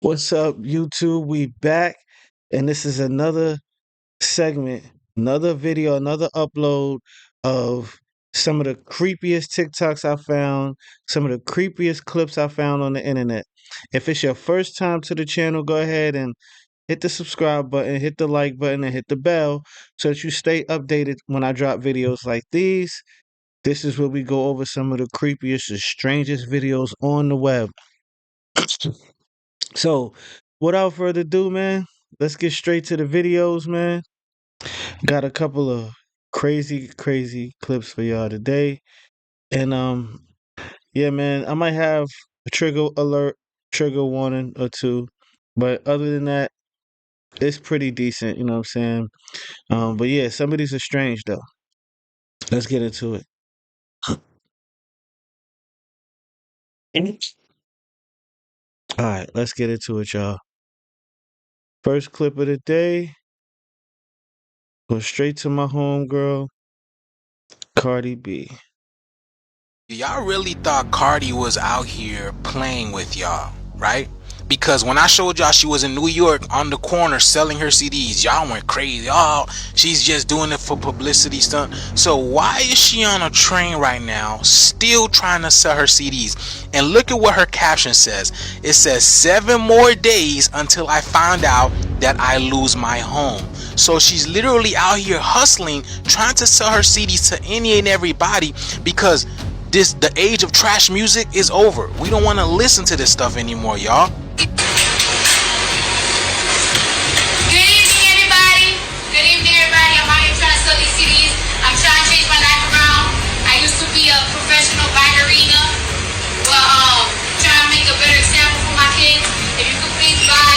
What's up, YouTube? We back, and this is another segment, another video, another upload of some of the creepiest TikToks I found, some of the creepiest clips I found on the internet. If it's your first time to the channel, go ahead and hit the subscribe button, hit the like button, and hit the bell so that you stay updated when I drop videos like these. This is where we go over some of the creepiest and strangest videos on the web. So, without further ado, man, let's get straight to the videos, man. Got a couple of crazy clips for y'all today. And yeah, man, I might have a trigger alert, trigger warning or two. But other than that, it's pretty decent, you know what I'm saying? But yeah, some of these are strange though. Let's get into it. Alright, let's get into it, y'all. First clip of the day. Go straight to my homegirl, Cardi B. Y'all really thought Cardi was out here playing with y'all, right? Because when I showed y'all she was in New York on the corner selling her CDs, y'all went crazy. Oh, she's just doing it for publicity stunt. So why is she on a train right now still trying to sell her CDs? And look at what her caption says. It says 7 more days until I find out that I lose my home. So she's literally out here hustling, trying to sell her CDs to any and everybody because the age of trash music is over. We don't want to listen to this stuff anymore, y'all. Good evening, everybody. Good evening, everybody. I'm out here trying to sell these CDs. I'm trying to change my life around. I used to be a professional ballerina, but trying to make a better example for my kids. If you could please buy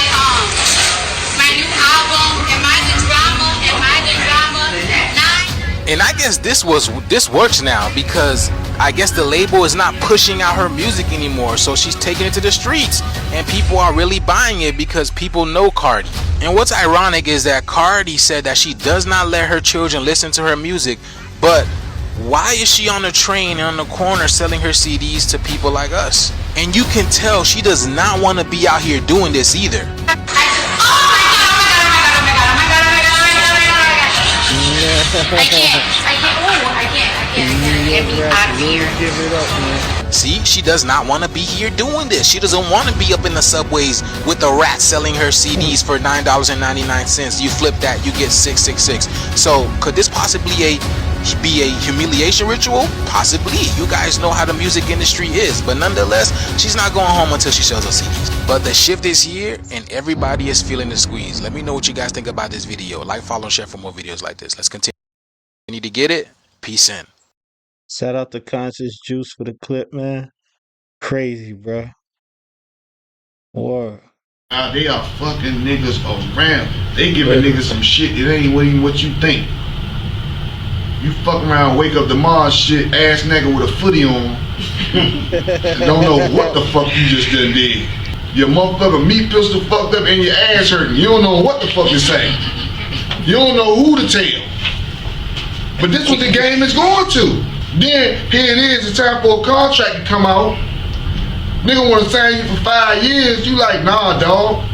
my new album, Am I the Drama? Am I the Drama? 9. And I guess this works now because I guess the label is not pushing out her music anymore, so she's taking it to the streets and people are really buying it because people know Cardi. And what's ironic is that Cardi said that she does not let her children listen to her music, but why is she on the train and on the corner selling her CDs to people like us? And you can tell she does not want to be out here doing this either. Get me out of here. See, she does not want to be here doing this. She doesn't want to be up in the subways with the rat selling her CDs for $9.99. You flip that, you get $666. So could this possibly be a humiliation ritual? Possibly. You guys know how the music industry is, but nonetheless, she's not going home until she sells her CDs. But the shift is here and everybody is feeling the squeeze. Let me know what you guys think about this video. Like, follow, and share for more videos like this. Let's continue. You need to get it. Peace in. Shout out to Conscious Juice for the clip, man. Crazy, bro. War. They are fucking niggas around. They giving niggas some shit. It ain't even what you think. You fuck around, wake up tomorrow, shit, ass nigga with a footy on. Don't know what the fuck you just done did. Your motherfucker meat pistol fucked up and your ass hurting. You don't know what the fuck to say. You don't know who to tell. But this is what the game is going to. Then, here it is, it's time for a contract to come out. Nigga wanna sign you for 5 years, you like, nah, dog.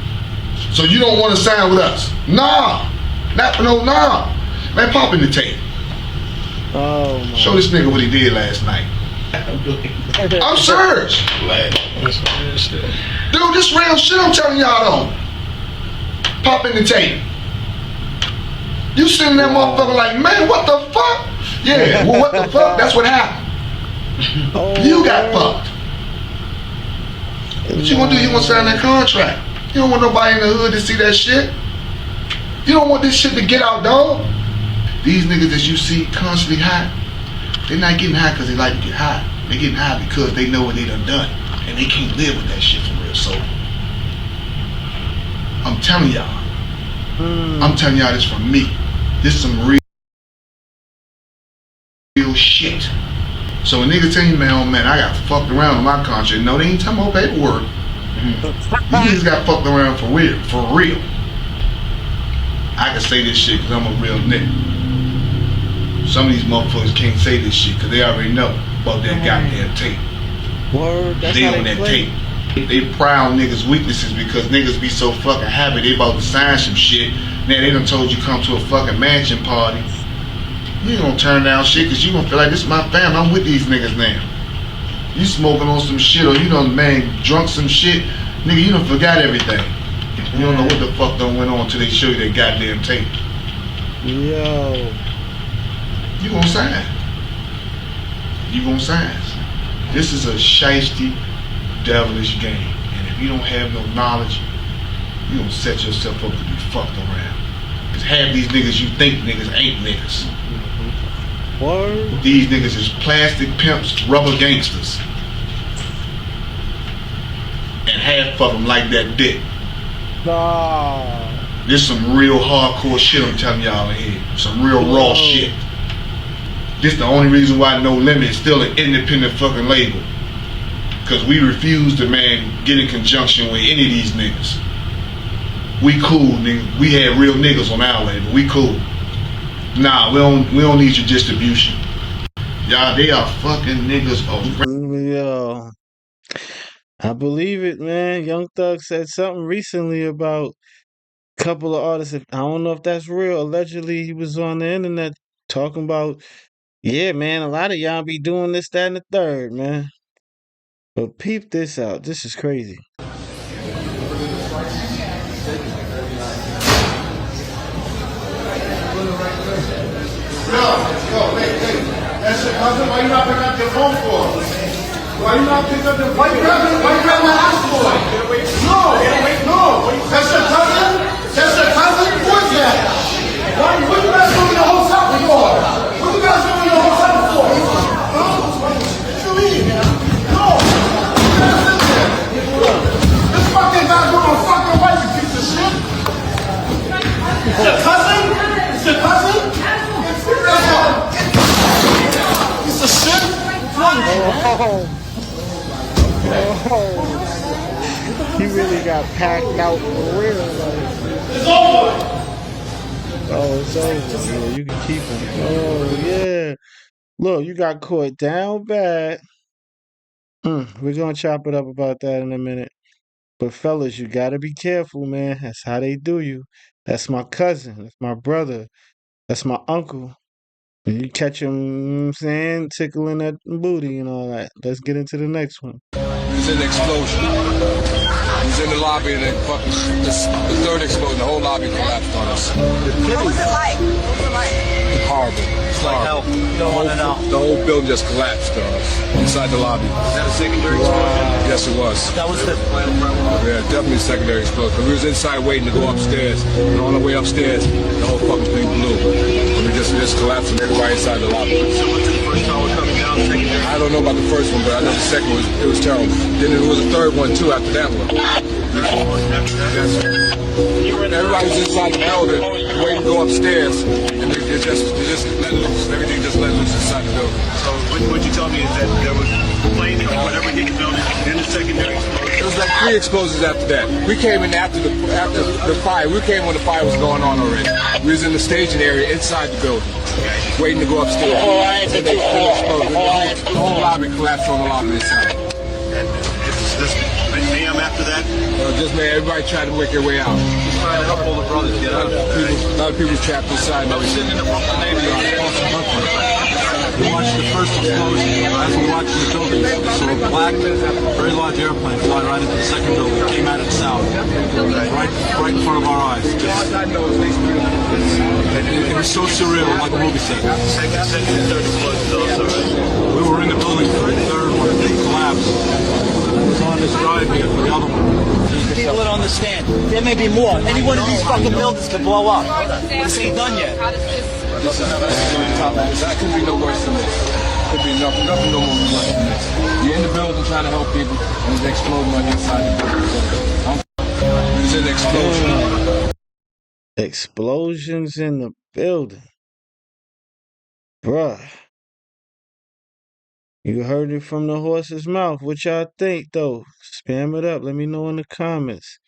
So you don't wanna sign with us? Nah. Not for no nah. Man, pop in the tape. Oh, my. Show this nigga what he did last night. I'm serious. Dude, this real shit I'm telling y'all though. Pop in the tape. You sitting there motherfucker like, man, what the fuck? Yeah, well, what the fuck? That's what happened. You got fucked. What you gonna do? You gonna sign that contract? You don't want nobody in the hood to see that shit. You don't want this shit to get out, dog. These niggas that you see constantly high, they're not getting high because they like to get high. They're getting high because they know what they done done. And they can't live with that shit for real. So, I'm telling y'all. I'm telling y'all this from me. This is some real shit. So a nigga tell you, man, oh man, I got fucked around with my contract. No, they ain't talking about paperwork. You niggas got fucked around for real. For real. I can say this shit because I'm a real nigga. Some of these motherfuckers can't say this shit because they already know about that goddamn tape. Word, that's they how on they that play. tape. They proud niggas' weaknesses because niggas be so fucking happy they about to sign some shit. Now they done told you come to a fucking mansion party. You ain't gonna turn down shit because you gonna feel like this is my family. I'm with these niggas now. You smoking on some shit or you done, man, drunk some shit. Nigga, you done forgot everything. You don't know what the fuck done went on till they show you that goddamn tape. Yo. You gonna sign. You gonna sign. This is a shiesty, devilish game. And if you don't have no knowledge, you gonna set yourself up to be fucked around. Cause half these niggas you think niggas ain't niggas. Word. These niggas is plastic pimps, rubber gangsters. And half of them like that dick. Nah. This some real hardcore shit I'm telling y'all in here. Some real raw shit. This the only reason why No Limit is still an independent fucking label. Cause we refuse to, man, get in conjunction with any of these niggas. We cool, nigga. We had real niggas on our label. We cool. Nah, we don't need your distribution. Y'all, they are fucking niggas around. Yo. I believe it, man. Young Thug said something recently about a couple of artists. I don't know if that's real. Allegedly, he was on the internet talking about, yeah, man, a lot of y'all be doing this, that, and the third, man. But peep this out. This is crazy. Yo, wait. That's your cousin. Why you not picking up your phone for? Why you not picking up your phone? Why you grab my house boy? No. That's your cousin? That's your cousin? Who is that? What you guys doing in the hotel for? What you guys doing in the hotel for? Huh? What you mean? No. This fucking guy doing a fucking wife, you piece of shit. It's your cousin? It's your cousin? Piece of shit? He really got packed out for real. Like. It's over. Oh, it's over. Yeah, you can keep him. Oh, yeah. Look, you got caught down bad. We're going to chop it up about that in a minute. But fellas, you got to be careful, man. That's how they do you. That's my cousin. That's my brother. That's my uncle. And you catch him, you know what I'm saying, tickling that booty and all that. Let's get into the next one. It was an explosion. He was in the lobby and then the third explosion, the whole lobby collapsed on us. What was it like? Horrible. It's Like hell. You don't want to know. The whole building just collapsed on us inside the lobby. Is that a secondary explosion? Yes, it was. That was the Yeah, definitely secondary explosion. We was inside waiting to go upstairs, and on the way upstairs, the whole fucking thing blew. And we just collapsed and everybody inside the lobby. similar to the first tower coming down, secondary. I don't know about the first one, but I know the second one was terrible. Then there was a third one too after that one. Yes. Everybody was inside the building, waiting to go upstairs, and they just let loose. Everything just let loose inside the building. So what you told me is that there was planes or whatever hit the building, then the secondary explosion. It was like 3 explosions after that. We came in after the fire. We came when the fire was going on already. We was in the staging area inside the building, waiting to go upstairs. And they exploded. The whole lobby collapsed on the lobby inside. And this mayhem after that. Just man, everybody tried to make their way out. He's trying to help all the brothers get out. A lot of people trapped inside. I was sitting in the Brooklyn neighborhood. We watched the first explosion. As we watched the building, we saw a black, very large airplane fly right into the second building. It came out of the south, right in front of our eyes. It was so surreal, like a movie set. Second and third explosions also, right? We were in the building for the third one. It collapsed. I was on this drive here for the other one. People don't understand. There may be more. Any one of these fucking buildings can blow up. This ain't done yet. That could be no worse than this. Could be nothing no more worse than this. You're in the building trying to help people, and there's an explosion on the inside the building. There's an explosion. Explosions in the building. Bruh. You heard it from the horse's mouth. What y'all think, though? Spam it up. Let me know in the comments.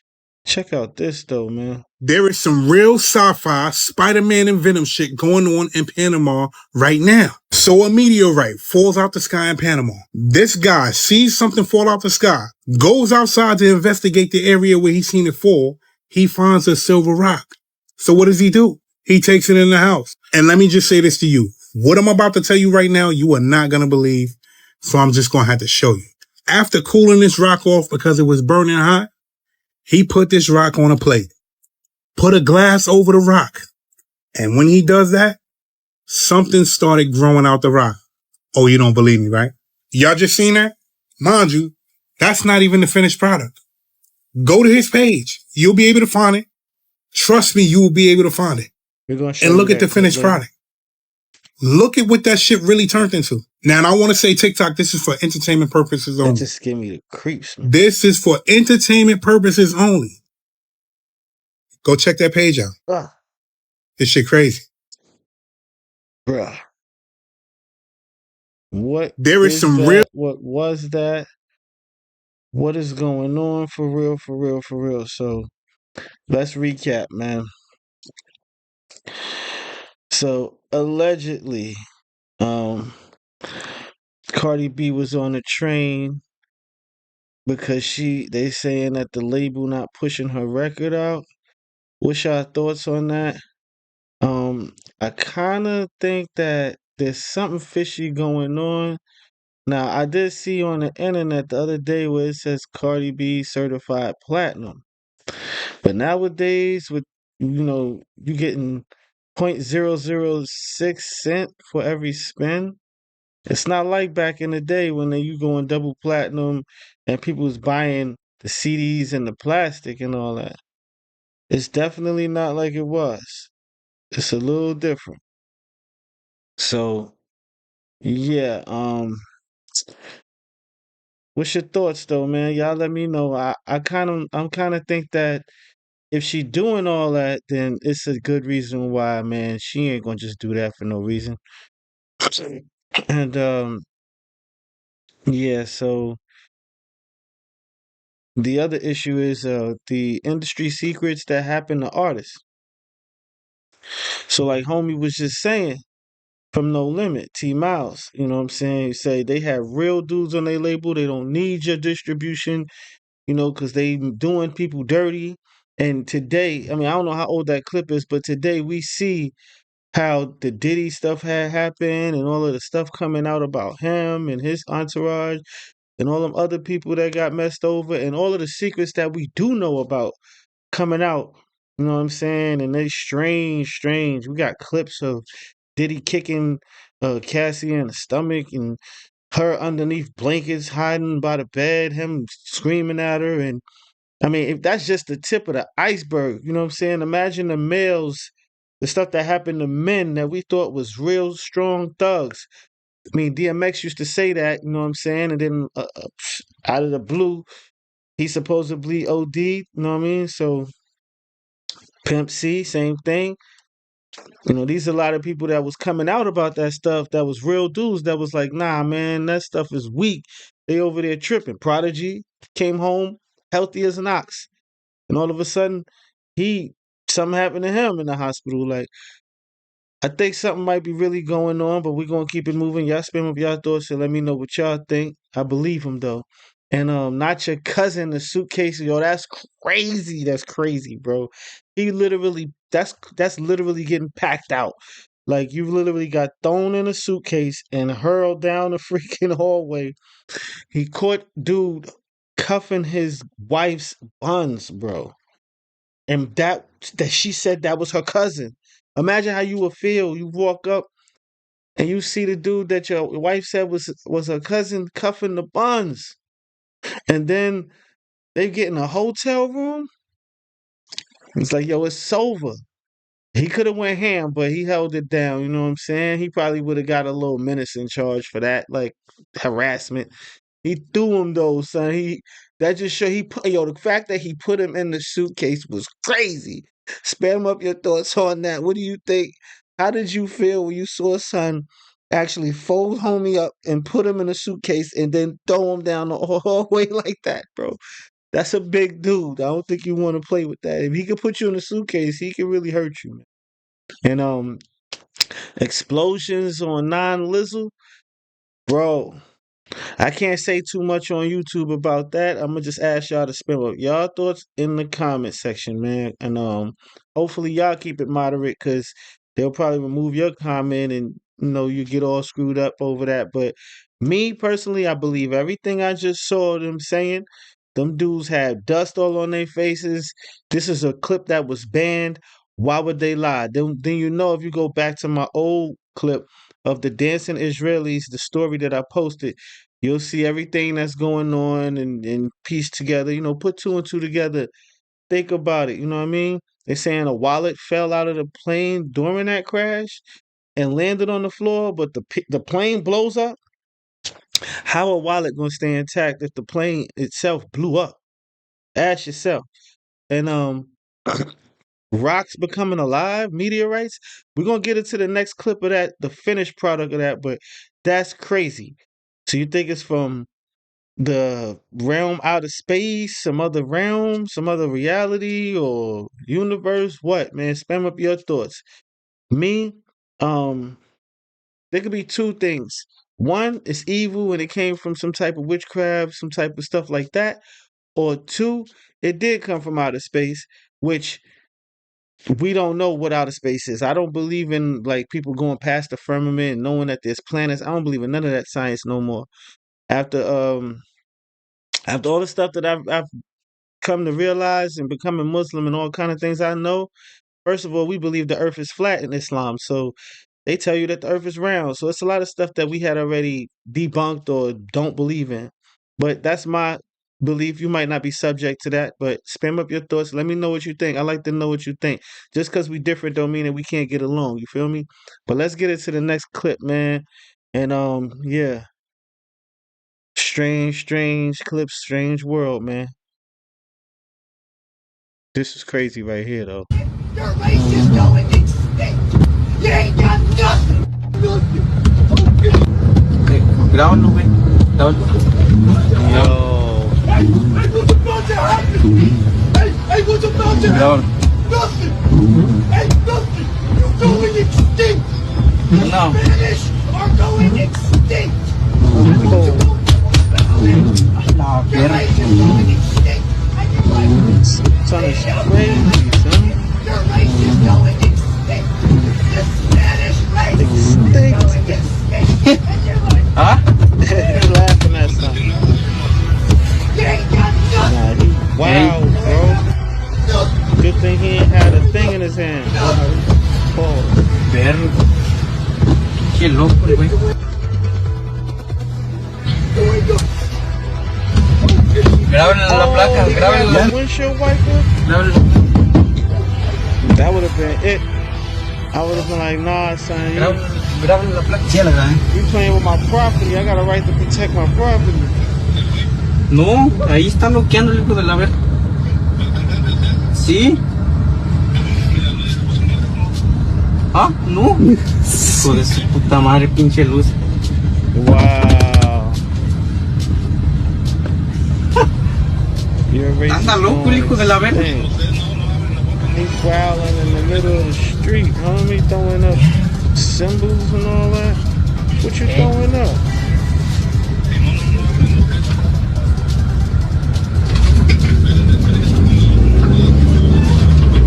Check out this though, man. There is some real sci-fi Spider-Man and Venom shit going on in Panama right now. So a meteorite falls out the sky in Panama. This guy sees something fall out the sky, goes outside to investigate the area where he's seen it fall. He finds a silver rock. So what does he do? He takes it in the house. And let me just say this to you. What I'm about to tell you right now, you are not going to believe. So I'm just going to have to show you. After cooling this rock off because it was burning hot, he put this rock on a plate. Put a glass over the rock. And when he does that, something started growing out the rock. Oh, you don't believe me, right? Y'all just seen that? Mind you, that's not even the finished product. Go to his page. You'll be able to find it. Trust me, you will be able to find it. We're gonna show And you look at the that clip finished later. product. Look at what that shit really turned into. Now, and I want to say TikTok, this is for entertainment purposes That only. just give me the creeps, man. This is for entertainment purposes only. Go check that page out. Ah, This shit crazy. bruh. What There is is some that? real. What was that? What is going on for real, for real, for real? So let's recap, man. So allegedly, Cardi B was on a train because they saying that the label not pushing her record out. What's your thoughts on that? I kind of think that there's something fishy going on. Now, I did see on the internet the other day where it says Cardi B certified platinum. But nowadays, with you getting 0.006 cent for every spin. It's not like back in the day when you going double platinum and people was buying the CDs and the plastic and all that. It's definitely not like it was. It's a little different. So yeah, what's your thoughts though, man? Y'all let me know. I'm kind of think that if she doing all that, then it's a good reason why, man. She ain't gonna just do that for no reason. And yeah, so the other issue is the industry secrets that happen to artists. So like homie was just saying from No Limit, T Miles, you know what I'm saying? Say they have real dudes on their label. They don't need your distribution, because they doing people dirty. And today, I mean, I don't know how old that clip is, but today we see how the Diddy stuff had happened and all of the stuff coming out about him and his entourage and all them other people that got messed over and all of the secrets that we do know about coming out. You know what I'm saying? And they strange. We got clips of Diddy kicking Cassie in the stomach and her underneath blankets hiding by the bed, him screaming at her. And I mean, if that's just the tip of the iceberg, you know what I'm saying? Imagine the males, the stuff that happened to men that we thought was real strong thugs. I mean, DMX used to say that, you know what I'm saying? And then out of the blue, he supposedly OD'd, you know what I mean? So Pimp C, same thing. These are a lot of people that was coming out about that stuff that was real dudes that was like, nah, man, that stuff is weak. They over there tripping. Prodigy came home healthy as an ox. And all of a sudden, something happened to him in the hospital. Like, I think something might be really going on, but we're gonna keep it moving. Y'all spam up y'all thoughts and let me know what y'all think. I believe him though. And not your cousin the suitcase, yo, that's crazy. That's crazy, bro. He literally that's literally getting packed out. Like you literally got thrown in a suitcase and hurled down the freaking hallway. He caught dude cuffing his wife's buns, bro. And that she said that was her cousin. Imagine how you would feel. You walk up and you see the dude that your wife said was her cousin cuffing the buns. And then they get in a hotel room. It's like, yo, it's sober. He could have went ham, but he held it down. You know what I'm saying? He probably would have got a little menace in charge for that, like harassment. He threw him though, son. That just show he put the fact that he put him in the suitcase was crazy. Spam up your thoughts on that. What do you think? How did you feel when you saw son actually fold homie up and put him in a suitcase and then throw him down the hallway like that, bro? That's a big dude. I don't think you want to play with that. If he could put you in a suitcase, he can really hurt you, man. And explosions on non-Lizzle, bro. I can't say too much on YouTube about that. I'm gonna just ask y'all to spend y'all thoughts in the comment section, man. And hopefully y'all keep it moderate, cause they'll probably remove your comment, and you get all screwed up over that. But me personally, I believe everything I just saw them saying. Them dudes had dust all on their faces. This is a clip that was banned. Why would they lie? Then if you go back to my old clip of the dancing Israelis, the story that I posted, you'll see everything that's going on and piece together. Put two and two together. Think about it. You know what I mean? They're saying a wallet fell out of the plane during that crash and landed on the floor, but the plane blows up. How a wallet gonna stay intact if the plane itself blew up? Ask yourself. And rocks becoming alive, meteorites. We're gonna get into the next clip of that, the finished product of that, but that's crazy. So you think it's from the realm out of space, some other realm, some other reality or universe? What, man? Spam up your thoughts. Me, there could be two things. One, it's evil and it came from some type of witchcraft, some type of stuff like that. Or two, it did come from outer space, which we don't know what outer space is. I don't believe in like people going past the firmament and knowing that there's planets. I don't believe in none of that science no more. After after all the stuff that I've come to realize and becoming Muslim and all kind of things I know, first of all, we believe the earth is flat in Islam. So they tell you that the earth is round. So it's a lot of stuff that we had already debunked or don't believe in. But that's my belief. You might not be subject to that, but spam up your thoughts. Let me know what you think. I like to know what you think. Just because we different don't mean that we can't get along. You feel me? But let's get into the next clip, man. And yeah. Strange clips, strange world, man. This is crazy right here, though. Your race is going extinct. You ain't got nothing. Grábalo, güey. Grábalo. Yo. Hey, what's about to happen? Hey, what's about to happen? Nothing. Hey, nothing. You're going extinct. The No. Spanish are going extinct. Your race is going extinct. And you're like, Son is crazy, son. your race is going extinct. The Spanish race is Extinct. going extinct. And you're like, Huh? He laughing at something. you ain't got Nah, nothing. he wild, bro. Good thing he ain't had a thing in his hand. Pause. Perro. Qué loco, güey. Grábenle la placa, grábenle la The windshield wiper? That would have been it. I would have been like, nah, son, Grábenle la placa. Sí, la grabé. you playing with my property. I got a right to protect my property. No, ahí está bloqueando el hijo de la ver. Sí. Ah, no. Hijo de su puta madre, pinche luz. Wow. You're racist. Anda loco el hijo de la verga. He's growling in the middle of the street, homie, throwing up symbols and all that. What you throwing up?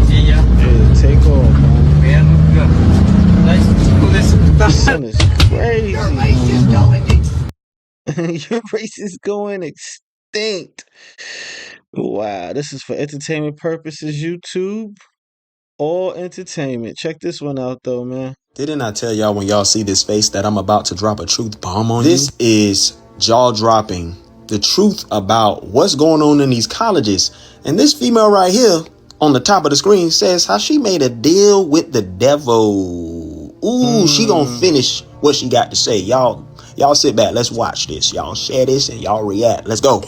Sí, ya. Yeah, take off, man. Verga. Ay, hijo de su puta This madre. son is crazy. Your race is going extinct. Your race is going extinct. Wow, this is for entertainment purposes, YouTube. All entertainment. Check this one out, though, man. Didn't I tell y'all when y'all see this face that I'm about to drop a truth bomb on you? This is jaw-dropping. The truth about what's going on in these colleges. And this female right here on the top of the screen says how she made a deal with the devil. Ooh, she gonna finish what she got to say. Y'all sit back. Let's watch this. Y'all share this and y'all react. Let's go.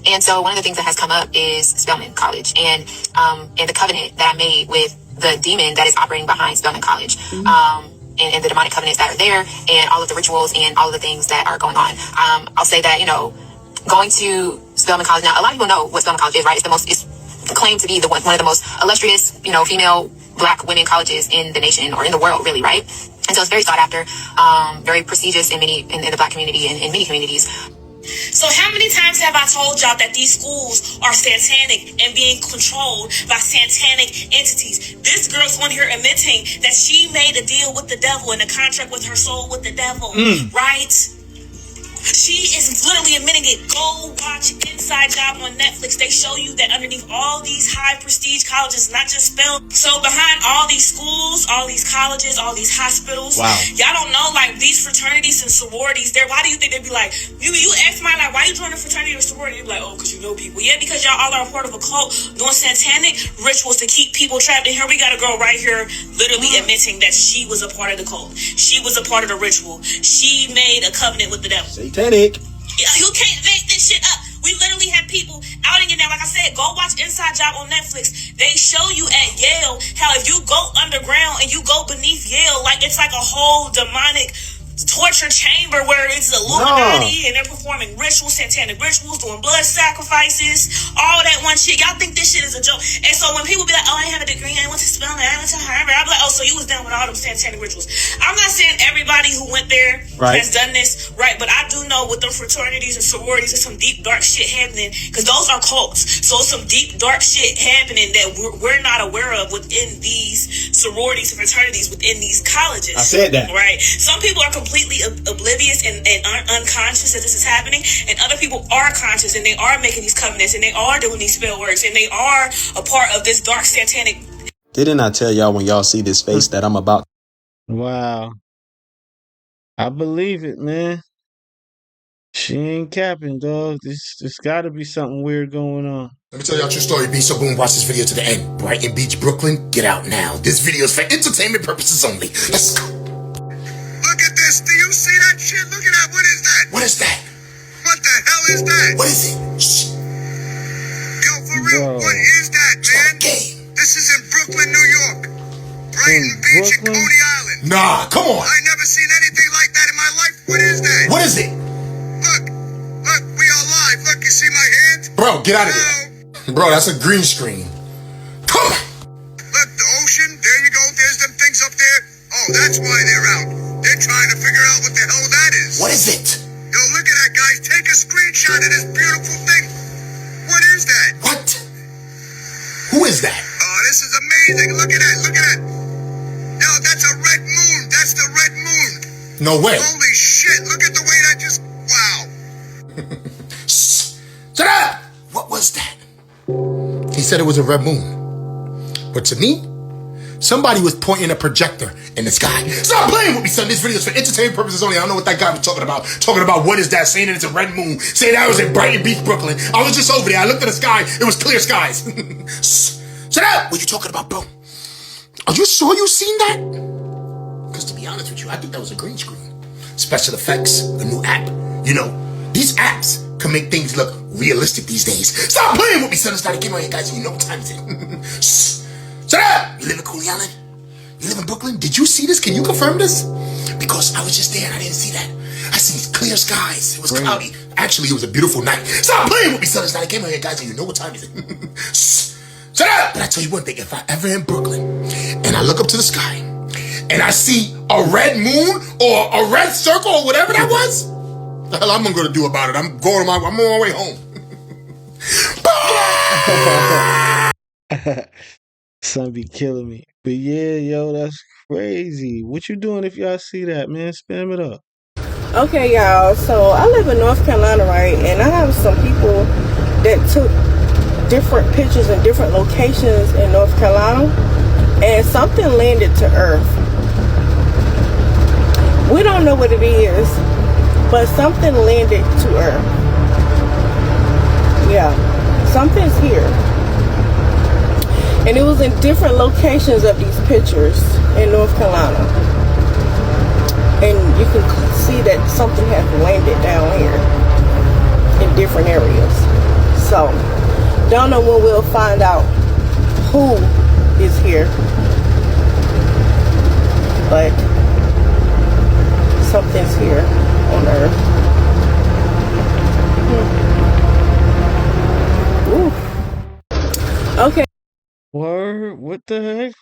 And so one of the things that has come up is Spelman College and the covenant that I made with the demon that is operating behind Spelman College. And the demonic covenants that are there and all of the rituals and all of the things that are going on. I'll say that, going to Spelman College. Now, a lot of people know what Spelman College is, right? It's claimed to be one of the most illustrious, female Black women colleges in the nation, or in the world, really, right? And so it's very sought after, very prestigious in the Black community and in many communities. So how many times have I told y'all that these schools are satanic and being controlled by satanic entities? This girl's on here admitting that she made a deal with the devil and a contract with her soul with the devil, right? She is literally admitting it. Go watch Inside Job on Netflix. They show you that underneath all these high prestige colleges, not just Spelman. So behind all these schools, all these colleges, all these hospitals, y'all don't know, like, these fraternities and sororities, why do you think they'd be like, you ask somebody, like, why you join a fraternity or sorority? You'd be like, oh, because you know people. Yeah, because y'all all are a part of a cult doing satanic rituals to keep people trapped. And here we got a girl right here literally admitting that she was a part of the cult. She was a part of the ritual. She made a covenant with the devil. Satanic. You can't make this shit up. We literally have people outing it now. Like I said, go watch Inside Job on Netflix. They show you at Yale how if you go underground and you go beneath Yale, like, it's like a whole demonic torture chamber where it's Illuminati and they're performing rituals, satanic rituals, doing blood sacrifices, all that one shit. Y'all think this shit is a joke. And so when people be like, oh, I have a degree, I went to Spelman, I went to Harvard, I'm like, oh, so you was down with all them satanic rituals. I'm not saying everybody who went there has done this, right? But I do know with them fraternities and sororities, there's some deep, dark shit happening, because those are cults. So some deep, dark shit happening that we're not aware of within these sororities and fraternities, within these colleges. I said that. Right? Some people are completely oblivious and unconscious that this is happening, and other people are conscious and they are making these covenants and they are doing these spell works and they are a part of this dark satanic. Didn't I tell y'all when y'all see this face that I'm about? Wow. I believe it, man. She ain't capping, dog. There's gotta be something weird going on. Let me tell y'all a true story, B. So boom, watch this video to the end. Brighton Beach, Brooklyn, get out now. This video is for entertainment purposes only. Let's go. Look at this. Do you see that shit? Look at that. What is that? What is that? What the hell is that? What is it? Shh. Yo, for real, what is that, man? This is in Brooklyn, New York. Brighton Beach and Coney Island. Nah, come on. I never seen anything like that in my life. What is that? What is it? Look, we are live. Look, you see my hand? Bro, get out of here. Bro, that's a green screen. Come on. Look, the ocean. There you go. There's them things up there. Oh, that's why they're out. They're trying to figure out what the hell that is. What is it? Yo, look at that, guys. Take a screenshot of this beautiful thing. What is that? What? Who is that? Oh, this is amazing. Look at that. Look at that. Yo, that's a red moon. That's the red moon. No way. Holy shit. Look at the way that just... Wow. Shh. Shut up. What was that? He said it was a red moon. But to me, somebody was pointing a projector in the sky. Stop playing with me, son. This video is for entertainment purposes only. I don't know what that guy was talking about. Talking about what is that, saying that it's a red moon, saying that I was in Brighton Beach, Brooklyn. I was just over there. I looked at the sky. It was clear skies. Shut up. What are you talking about, bro? Are you sure you seen that? Because to be honest with you, I think that was a green screen. Special effects, a new app. You know, these apps can make things look realistic these days. Stop playing with me, son. It's not a game on here, guys. You know what time it is. Shut up! You live in Coney Island? You live in Brooklyn? Did you see this? Can you confirm this? Because I was just there and I didn't see that. I seen clear skies. It was cloudy. Actually, it was a beautiful night. Stop playing with me, son. It's not a game on here, guys. And you know what time it is. Shut up! But I tell you one thing. If I ever in Brooklyn and I look up to the sky and I see a red moon or a red circle or whatever that was, the hell I'm gonna do about it? I'm on my way home. Son be killing me. But yeah, yo, that's crazy. What you doing if y'all see that, man? Spam it up. Okay, y'all. So I live in North Carolina, right? And I have some people that took different pictures in different locations in North Carolina, and something landed to Earth. We don't know what it is, but something landed to Earth. Yeah, something's here. And it was in different locations of these pictures in North Carolina. And you can see that something has landed down here in different areas. So, don't know when we'll find out who is here. But something's here on Earth. Word? What the heck?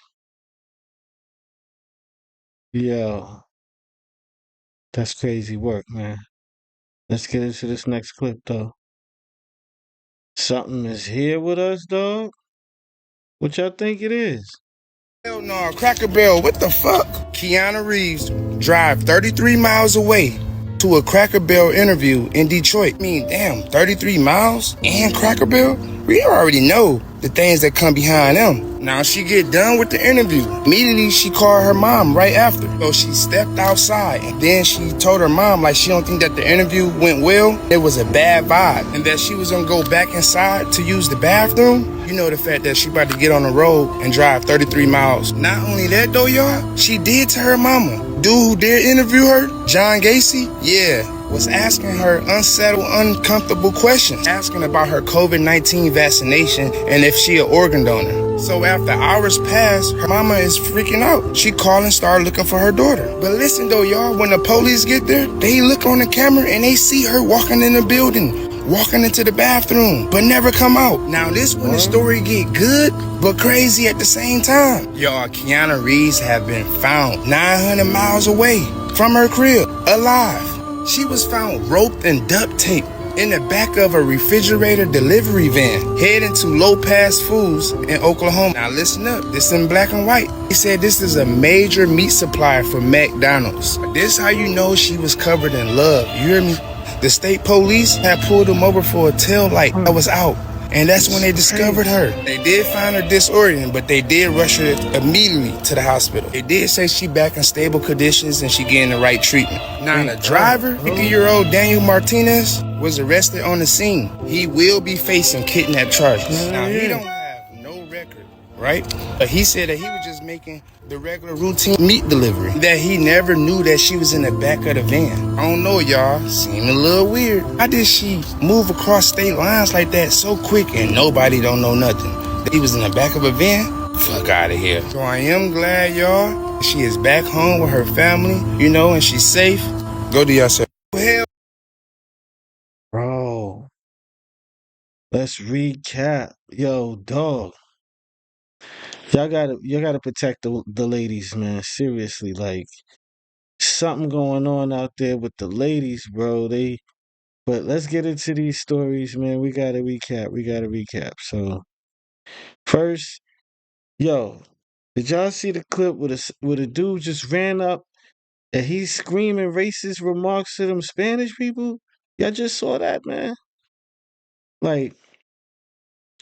Yo, that's crazy work, man. Let's get into this next clip, though. Something is here with us, dog. What y'all think it is? Hell no, Cracker Barrel, what the fuck? Keanu Reeves drive 33 miles away to a Cracker Barrel interview in Detroit. I mean, damn, 33 miles and Cracker Barrel? We already know the things that come behind them. Now she get done with the interview. Immediately she called her mom right after. So she stepped outside and then she told her mom like she don't think that the interview went well. It was a bad vibe and that she was gonna go back inside to use the bathroom. You know the fact that she about to get on the road and drive 33 miles. Not only that though, y'all, she did to her mama. Dude who did interview her, John Gacy, was asking her unsettled, uncomfortable questions, asking about her COVID-19 vaccination and if she an organ donor. So after hours passed, her mama is freaking out. She called and started looking for her daughter. But listen though, y'all, when the police get there, they look on the camera and they see her walking in the building, walking into the bathroom, but never come out. Now this when the story get good, but crazy at the same time. Y'all, Keanu Reeves have been found 900 miles away from her crib, alive. She was found roped and duct taped in the back of a refrigerator delivery van, heading to Low Pass Foods in Oklahoma. Now listen up, this in black and white. He said this is a major meat supplier for McDonald's. This how you know she was covered in love, you hear me? The state police had pulled him over for a tail light that was out. And that's when they discovered her. They did find her disoriented, but they did rush her immediately to the hospital. They did say she back in stable conditions and she getting the right treatment. Now the driver, 50-year-old Daniel Martinez, was arrested on the scene. He will be facing kidnap charges. Now he don't have no record, right? But he said that he was just making the regular routine meat delivery. That he never knew that she was in the back of the van. I don't know, y'all. Seemed a little weird. How did she move across state lines like that so quick and nobody don't know nothing? That he was in the back of a van? Fuck out of here. So I am glad, y'all, she is back home with her family, you know, and she's safe. Go to yourself. Hell. Bro, let's recap. Yo, dog. Y'all gotta protect the ladies, man. Seriously, like something going on out there with the ladies, bro. But let's get into these stories, man. We gotta recap. We gotta recap. So first, yo, did y'all see the clip with a dude just ran up and he's screaming racist remarks to them Spanish people? Y'all just saw that, man. Like,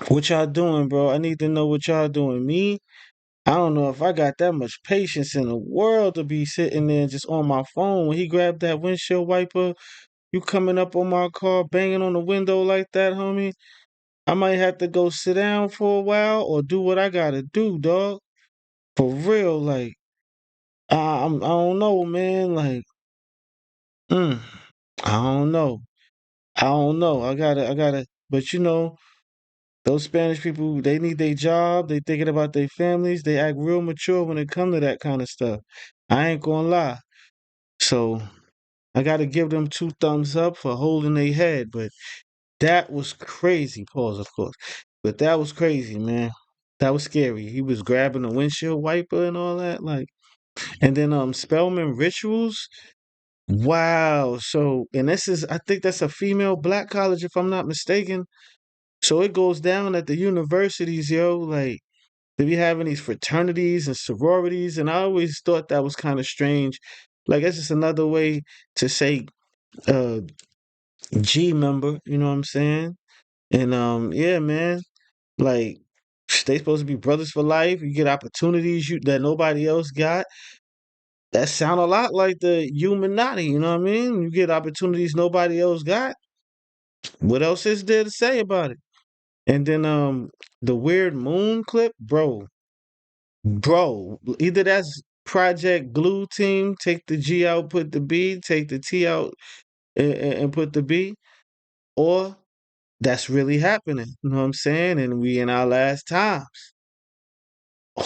what y'all doing, bro? I need to know what y'all doing. Me, I don't know if I got that much patience in the world to be sitting there just on my phone. When he grabbed that windshield wiper, you coming up on my car, banging on the window like that, homie. I might have to go sit down for a while or do what I gotta do, dog. For real, like I don't know, man. Like, mm, I don't know. I don't know. I gotta. But you know, those Spanish people, they need their job. They thinking about their families. They act real mature when it come to that kind of stuff. I ain't gonna lie. So I gotta give them two thumbs up for holding their head. But that was crazy. Pause, of course. But that was crazy, man. That was scary. He was grabbing the windshield wiper and all that, like. And then Spellman Rituals. Wow. So, and this is, I think that's a female black college, if I'm not mistaken. So it goes down at the universities, yo. Like they be having these fraternities and sororities, and I always thought that was kind of strange. Like it's just another way to say uh G member, you know what I'm saying? And yeah, man, like they supposed to be brothers for life. You get opportunities that nobody else got. That sound a lot like the Illuminati, you know what I mean? You get opportunities nobody else got. What else is there to say about it? And then the weird moon clip, bro, either that's Project Glue Team, take the G out, put the B, take the T out and put the B, or that's really happening. You know what I'm saying? And we in our last times.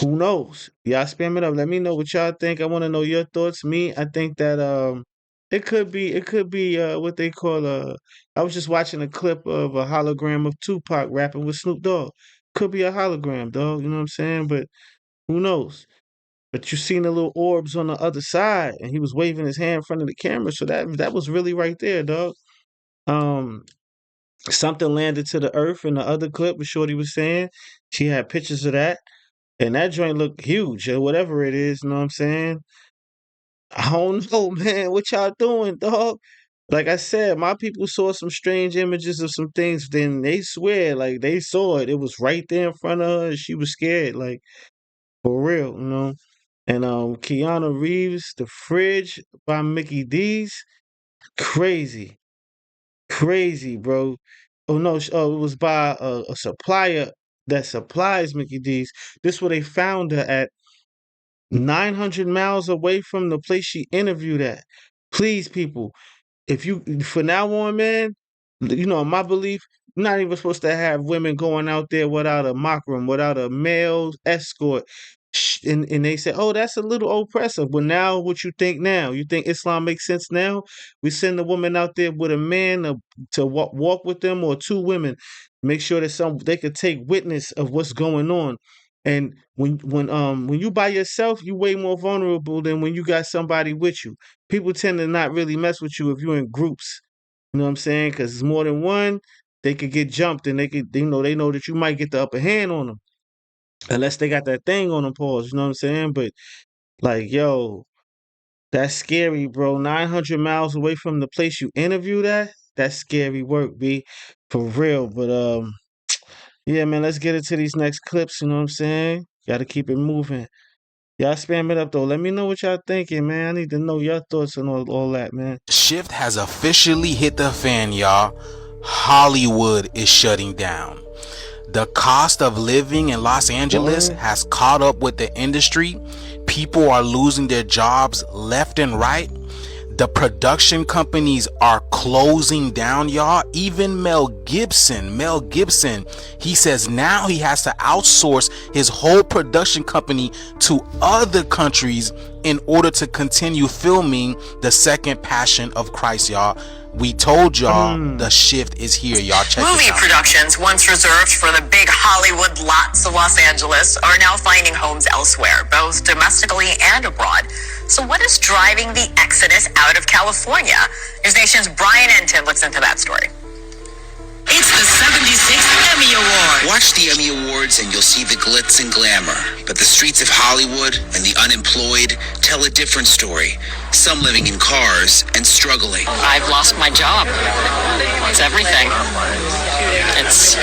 Who knows? Y'all spam it up. Let me know what y'all think. I want to know your thoughts. Me, I think that it could be what they call I was just watching a clip of a hologram of Tupac rapping with Snoop Dogg. Could be a hologram, dog. You know what I'm saying? But who knows? But you seen the little orbs on the other side, and he was waving his hand in front of the camera. So that was really right there, dog. Um, Something landed to the earth in the other clip. What Shorty was saying, she had pictures of that, and that joint looked huge or whatever it is. You know what I'm saying? I don't know, man. What y'all doing, dog? Like I said, my people saw some strange images of some things. Then they swear, like they saw it. It was right there in front of her, and she was scared, like for real, you know. And Keanu Reeves, The Fridge by Mickey D's, crazy, crazy, bro. Oh no, it was by a supplier that supplies Mickey D's. This where they found her at 900 miles away from the place she interviewed at. Please, people, if you for now on, man, you know, my belief, you're not even supposed to have women going out there without a mock room, without a male escort. And they say, oh, that's a little oppressive. But now, what you think now? You think Islam makes sense now? We send a woman out there with a man to walk with them, or two women, make sure that they could take witness of what's going on. And when you by yourself, you way more vulnerable than when you got somebody with you. People tend to not really mess with you if you're in groups. You know what I'm saying? Because it's more than one, they could get jumped, and they know that you might get the upper hand on them, unless they got that thing on them. Pause. You know what I'm saying? But like, yo, that's scary, bro. 900 miles away from the place you interviewed at. That's scary work, B, for real. But yeah, man, let's get into these next clips. You know what I'm saying? Got to keep it moving. Y'all spam it up though. Let me know what y'all thinking, man. I need to know your thoughts on all that, man. Shift has officially hit the fan, y'all. Hollywood is shutting down. The cost of living in Los Angeles has caught up with the industry. People are losing their jobs left and right. The production companies are closing down, y'all. Even Mel Gibson, he says now he has to outsource his whole production company to other countries in order to continue filming The Second Passion of Christ, y'all. We told y'all the shift is here, y'all. Check Movie this out. productions, once reserved for the big Hollywood lots of Los Angeles, are now finding homes elsewhere, both domestically and abroad. So what is driving the exodus out of California? News Nation's Brian Enton looks into that story. It's the 76th Emmy Award. Watch the Emmy Awards and you'll see the glitz and glamour. But the streets of Hollywood and the unemployed tell a different story. Some living in cars and struggling. I've lost my job. It's everything. It's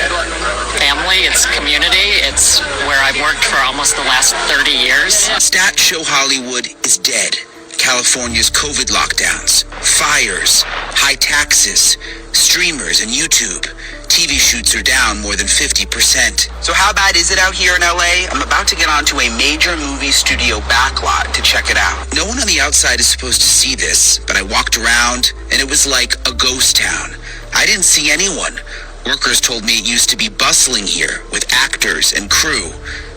family, it's community, it's where I've worked for almost the last 30 years. Stats show Hollywood is dead. California's COVID lockdowns, fires, high taxes, streamers and YouTube. TV shoots are down more than 50%. So how bad is it out here in LA? I'm about to get onto a major movie studio backlot to check it out. No one on the outside is supposed to see this, but I walked around and it was like a ghost town. I didn't see anyone. Workers told me it used to be bustling here with actors and crew,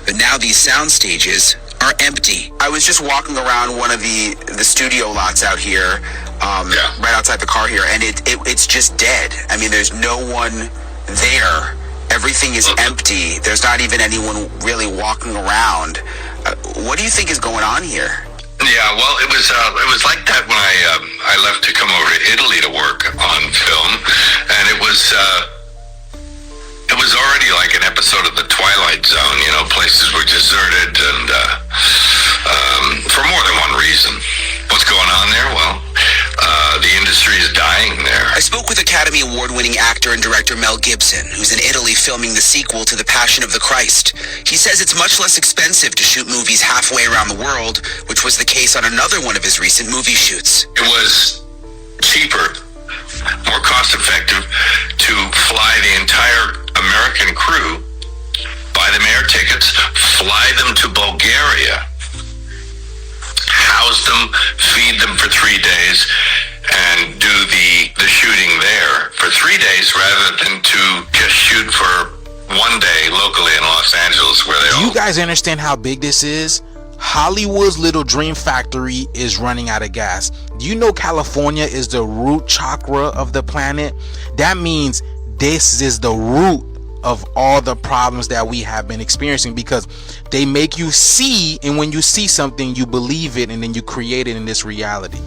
but now these sound stages are empty. I was just walking around one of the studio lots out here, right outside the car here, and it's just dead. I mean, there's no one there. Everything is empty. There's not even anyone really walking around. What do you think is going on here? Yeah, well, it was like that when I left to come over to Italy to work on film, and it was already like an episode of The Twilight Zone. You know, places were deserted, and for more than one reason. What's going on there? Well, the industry is dying there. I spoke with Academy Award-winning actor and director Mel Gibson, who's in Italy filming the sequel to The Passion of the Christ. He says it's much less expensive to shoot movies halfway around the world, which was the case on another one of his recent movie shoots. It was cheaper, more cost-effective to fly the entire American crew, buy them air tickets, fly them to Bulgaria, house them, feed them for 3 days, and do the shooting there for 3 days rather than to just shoot for 1 day locally in Los Angeles where they Do you guys understand how big this is? Hollywood's little dream factory is running out of gas. Do you know California is the root chakra of the planet? That means this is the root of all the problems that we have been experiencing, because they make you see, and when you see something, you believe it, and then you create it in this reality.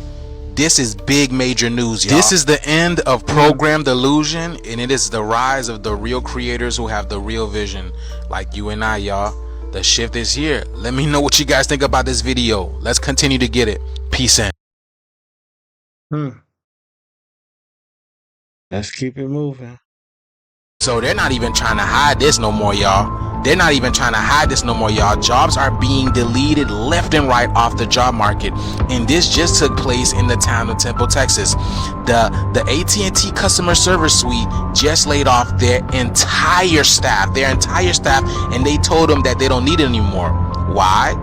This is big major news, y'all. This is the end of program delusion, and it is the rise of the real creators who have the real vision, like you and I, y'all. The shift is here. Let me know what you guys think about this video. Let's continue to get it. Peace in. Let's keep it moving. So they're not even trying to hide this no more, y'all. They're not even trying to hide this no more, y'all. Jobs are being deleted left and right off the job market, and this just took place in the town of Temple, Texas. The AT&T customer service suite just laid off their entire staff, and they told them that they don't need it anymore. Why?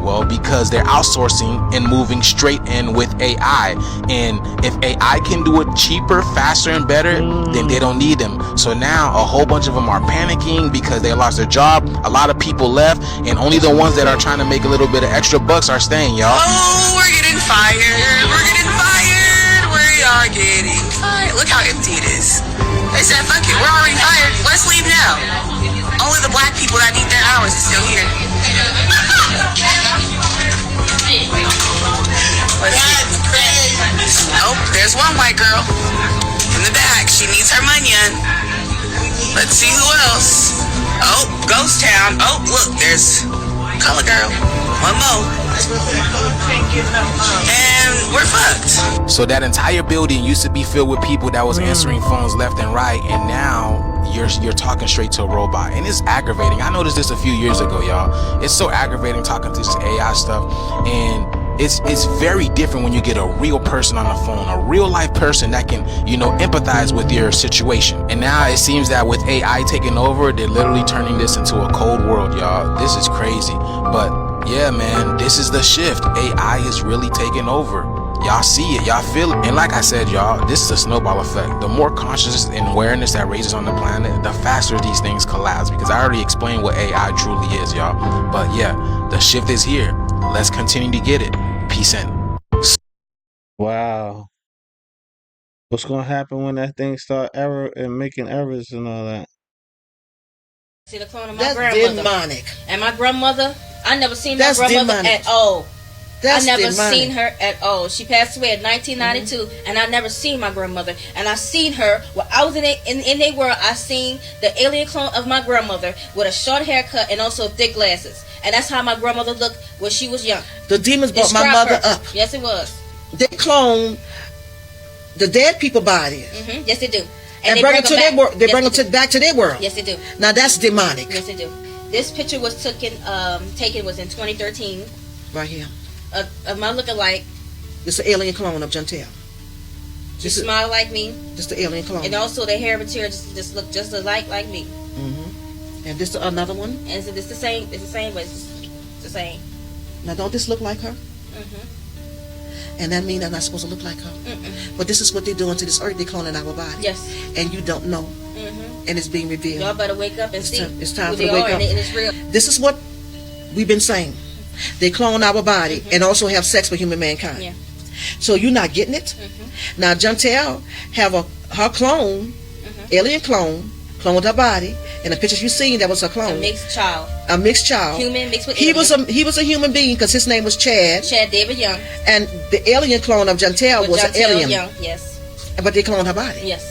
Well, because they're outsourcing and moving straight in with AI. And if AI can do it cheaper, faster, and better, then they don't need them. So now a whole bunch of them are panicking because they lost their job. A lot of people left, and only the ones that are trying to make a little bit of extra bucks are staying, y'all. Oh, we're getting fired. We're getting fired. We are getting fired. Look how empty it is. They said, fuck it, we're already fired. Let's leave now. Only the black people that need their hours is still here. Let's see. Oh, there's one white girl in the back. She needs her money. Let's see who else. Oh, Ghost Town. Oh, look, there's Color Girl. One more. And we're fucked. So that entire building used to be filled with people that was answering phones left and right, and now you're talking straight to a robot, and it's aggravating. I noticed this a few years ago, y'all. It's so aggravating talking to this AI stuff, and it's very different when you get a real person on the phone, a real life person that can, you know, empathize with your situation. And now it seems that with AI taking over, they're literally turning this into a cold world, y'all. This is crazy. But yeah, man, this is the shift. AI is really taking over. Y'all see it, y'all feel it. And like I said, y'all, this is a snowball effect. The more consciousness and awareness that raises on the planet, the faster these things collapse, because I already explained what AI truly is, y'all. But yeah, the shift is here. Let's continue to get it. Peace in. Wow. What's gonna happen when that thing start making errors and all that? See the clone of my grandmother. Demonic. And my grandmother, I never seen my grandmother at all. I never seen her at all. She passed away in 1992, and I never seen my grandmother. And I seen her when I was in their world. I seen the alien clone of my grandmother with a short haircut and also thick glasses. And that's how my grandmother looked when she was young. The demons brought my mother up. Yes, it was. They clone the dead people bodies. Yes, they do. And bring them to their world. They bring them back to their world. Yes, they do. Now that's demonic. Yes, they do. This picture was taken was in 2013. Right here. Of my lookalike. This is the alien clone of Jantel. She smiled like me. This is the alien clone. And also the hair material just looked just alike like me. And this is another one. And so it's the same. It's the same, but it's the same. Now don't this look like her? And that means I'm not supposed to look like her. But this is what they're doing to this earth. They're cloning our body. Yes. And you don't know. And it's being revealed. Y'all better wake up and see. It's time to wake up. And it's real. This is what we've been saying. They clone our body and also have sex with human mankind. Yeah. So you're not getting it. Now Jantel have her clone, alien cloned her body. In the pictures you seen, that was her clone. A mixed child. A mixed child. Human mixed with alien. He was a human being because his name was Chad. Chad David Young. And the alien clone of Jantel was an alien. Young, yes. But they cloned her body. Yes.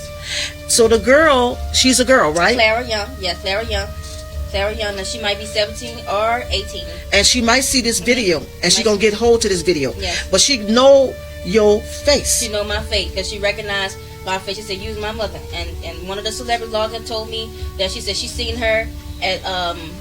So the girl, she's a girl, right? Clara Young. Yes, Clara Young. Clara Young, and she might be 17 or 18. And she might see this video, and she gonna get hold to this video. Yes. But she know your face. She know my face because she recognized my face. She said, "Use my mother." And one of the celebrities logged in told me that she said she seen her at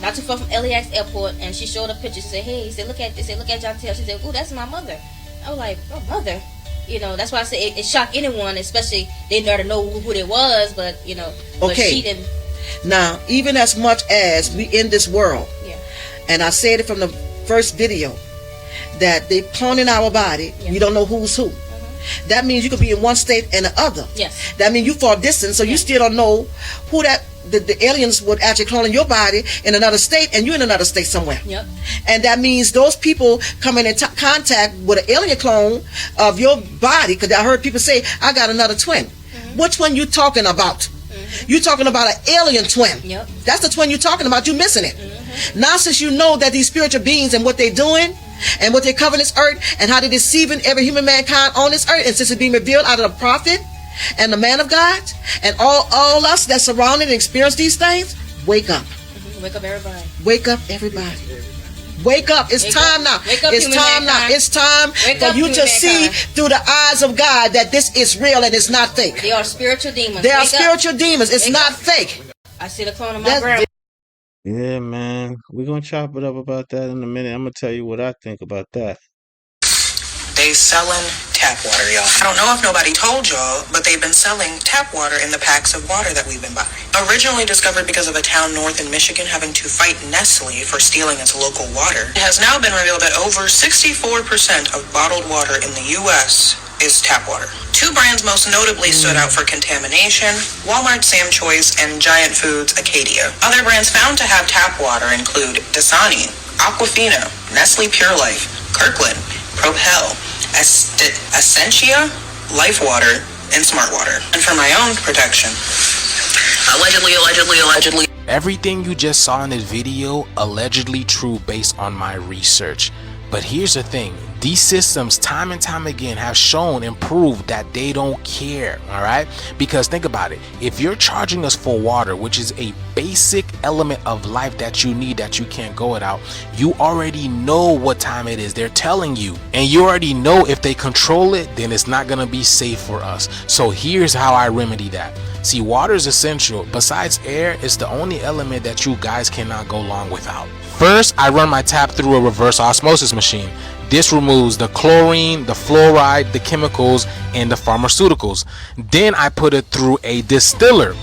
not too far from LAX airport, and she showed a picture. She said, "Hey," he said, "Look at this." Said, "Look at Jantel." She said, "Oh, that's my mother." I was like, "Oh, mother." You know, that's why I say it shocked anyone, especially they didn't know who it was, but you know, but she didn't. Now, even as much as we in this world, and I said it from the first video, that they cloning our body, we don't know who's who. That means you could be in one state and the other. Yes. That means you far distant, so you still don't know who the aliens would actually cloning your body in another state, and you in another state somewhere. Yep. And that means those people coming in contact with an alien clone of your body, because I heard people say, "I got another twin." Which one you talking about? You're talking about an alien twin. Yep. That's the twin you're talking about. You're missing it. Now, since you know that these spiritual beings and what they're doing and what they're covering this earth and how they're deceiving every human mankind on this earth, and since it's being revealed out of the prophet and the man of God and all us that surround it and experience these things, wake up. Wake up, everybody. Wake up, everybody. Wake up. It's time now. Wake up, it's time now. It's time for you to see through the eyes of God that this is real and it's not fake. They are spiritual demons. They are spiritual demons. It's not fake. I see the clone of my grandma. Yeah, man. We're going to chop it up about that in a minute. I'm going to tell you what I think about that. They selling tap water, y'all. I don't know if nobody told y'all, but they've been selling tap water in the packs of water that we've been buying. Originally discovered because of a town north in Michigan having to fight Nestle for stealing its local water, it has now been revealed that over 64% of bottled water in the U.S. is tap water. Two brands most notably stood out for contamination: Walmart Sam Choice and Giant Foods Acadia. Other brands found to have tap water include Dasani, Aquafina, Nestle Pure Life, Kirkland, Propel, Essentia, Life Water, and Smart Water. And for my own protection, allegedly. Everything you just saw in this video, allegedly true based on my research. But here's the thing, these systems time and time again have shown and proved that they don't care, all right? Because think about it, if you're charging us for water, which is a basic element of life that you need, that you can't go without, you already know what time it is. They're telling you, and you already know if they control it, then it's not gonna be safe for us. So here's how I remedy that. See, water is essential. Besides air, it's the only element that you guys cannot go long without. First, I run my tap through a reverse osmosis machine. This removes the chlorine, the fluoride, the chemicals, and the pharmaceuticals. Then I put it through a distiller.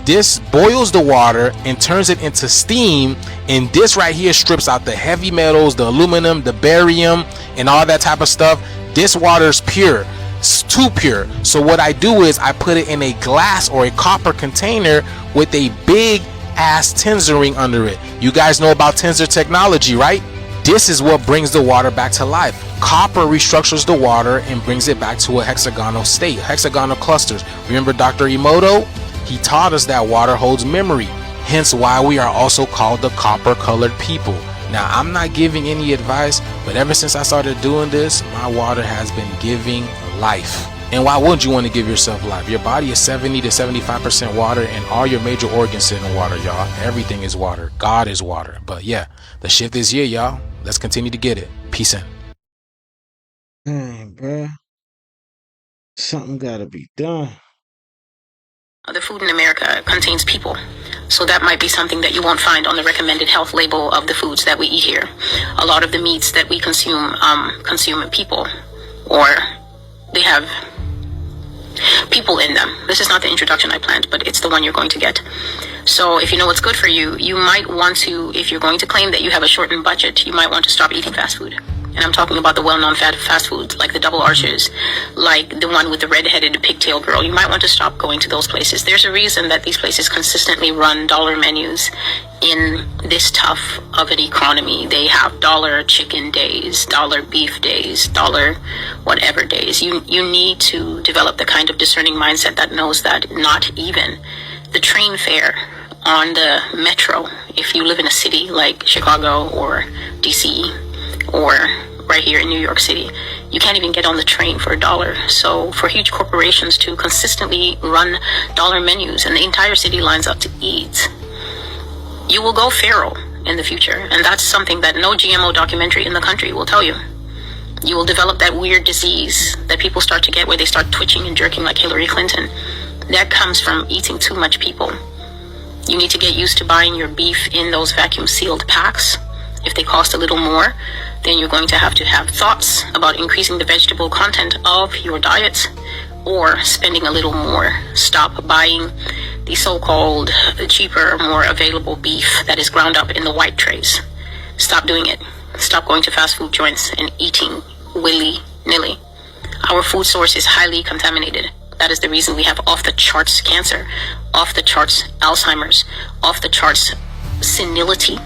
This boils the water and turns it into steam, and this right here strips out the heavy metals, the aluminum, the barium, and all that type of stuff. This water is pure. It's too pure. So what I do is I put it in a glass or a copper container with a big ass tensor ring under it. You guys know about tensor technology, right? This is what brings the water back to life. Copper restructures the water and brings it back to a hexagonal state, hexagonal clusters. Remember Dr. Emoto? He taught us that water holds memory, hence why we are also called the copper colored people. Now, I'm not giving any advice, but ever since I started doing this, my water has been giving life. And why wouldn't you want to give yourself life? Your body is 70 to 75% water, and all your major organs sit in water, y'all. Everything is water. God is water. But yeah, the shift is here, y'all. Let's continue to get it. Peace in. Dang, bruh. Something gotta be done. The food in America contains people, so that might be something that you won't find on the recommended health label of the foods that we eat here. A lot of the meats that we consume people, or they have people in them. This is not the introduction I planned, but it's the one you're going to get. So if you know what's good for you, you might want to, if you're going to claim that you have a shortened budget, you might want to stop eating fast food. And I'm talking about the well-known fast foods, like the Double Arches, like the one with the red-headed pigtail girl. You might want to stop going to those places. There's a reason that these places consistently run dollar menus in this tough of an economy. They have dollar chicken days, dollar beef days, dollar whatever days. You need to develop the kind of discerning mindset that knows that not even the train fare on the metro, if you live in a city like Chicago or DC, or right here in New York City, you can't even get on the train for $1. So for huge corporations to consistently run dollar menus and the entire city lines up to eat, you will go feral in the future. And that's something that no GMO documentary in the country will tell you. You will develop that weird disease that people start to get where they start twitching and jerking like Hillary Clinton. That comes from eating too much people. You need to get used to buying your beef in those vacuum sealed packs. If they cost a little more, then you're going to have thoughts about increasing the vegetable content of your diet or spending a little more. Stop buying the so-called cheaper, more available beef that is ground up in the white trays. Stop doing it. Stop going to fast food joints and eating willy-nilly. Our food source is highly contaminated. That is the reason we have off-the-charts cancer, off-the-charts Alzheimer's, off-the-charts senility,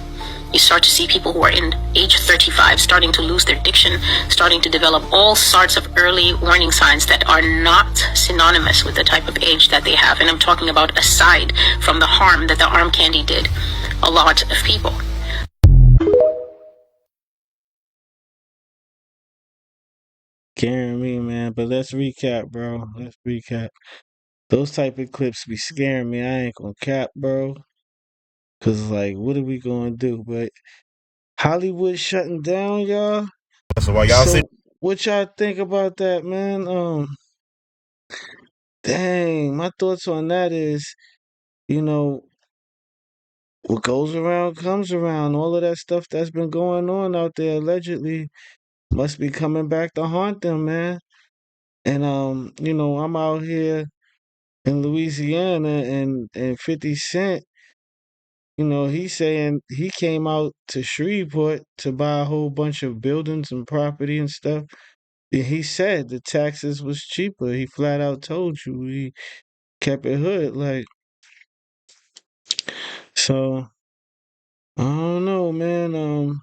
You start to see people who are in age 35 starting to lose their diction, starting to develop all sorts of early warning signs that are not synonymous with the type of age that they have. And I'm talking about aside from the harm that the arm candy did a lot of people. Scaring me, man. But let's recap, bro. Let's recap. Those type of clips be scaring me. I ain't gonna cap, bro. Cause like, what are we gonna do? But Hollywood shutting down, y'all. So while y'all see, What y'all think about that, man? Dang, my thoughts on that is, you know, what goes around comes around. All of that stuff that's been going on out there allegedly must be coming back to haunt them, man. And you know, I'm out here in Louisiana, and 50 Cent, you know, he's saying he came out to Shreveport to buy a whole bunch of buildings and property and stuff. And he said the taxes was cheaper. He flat out told you. He kept it hood. Like, so I don't know, man.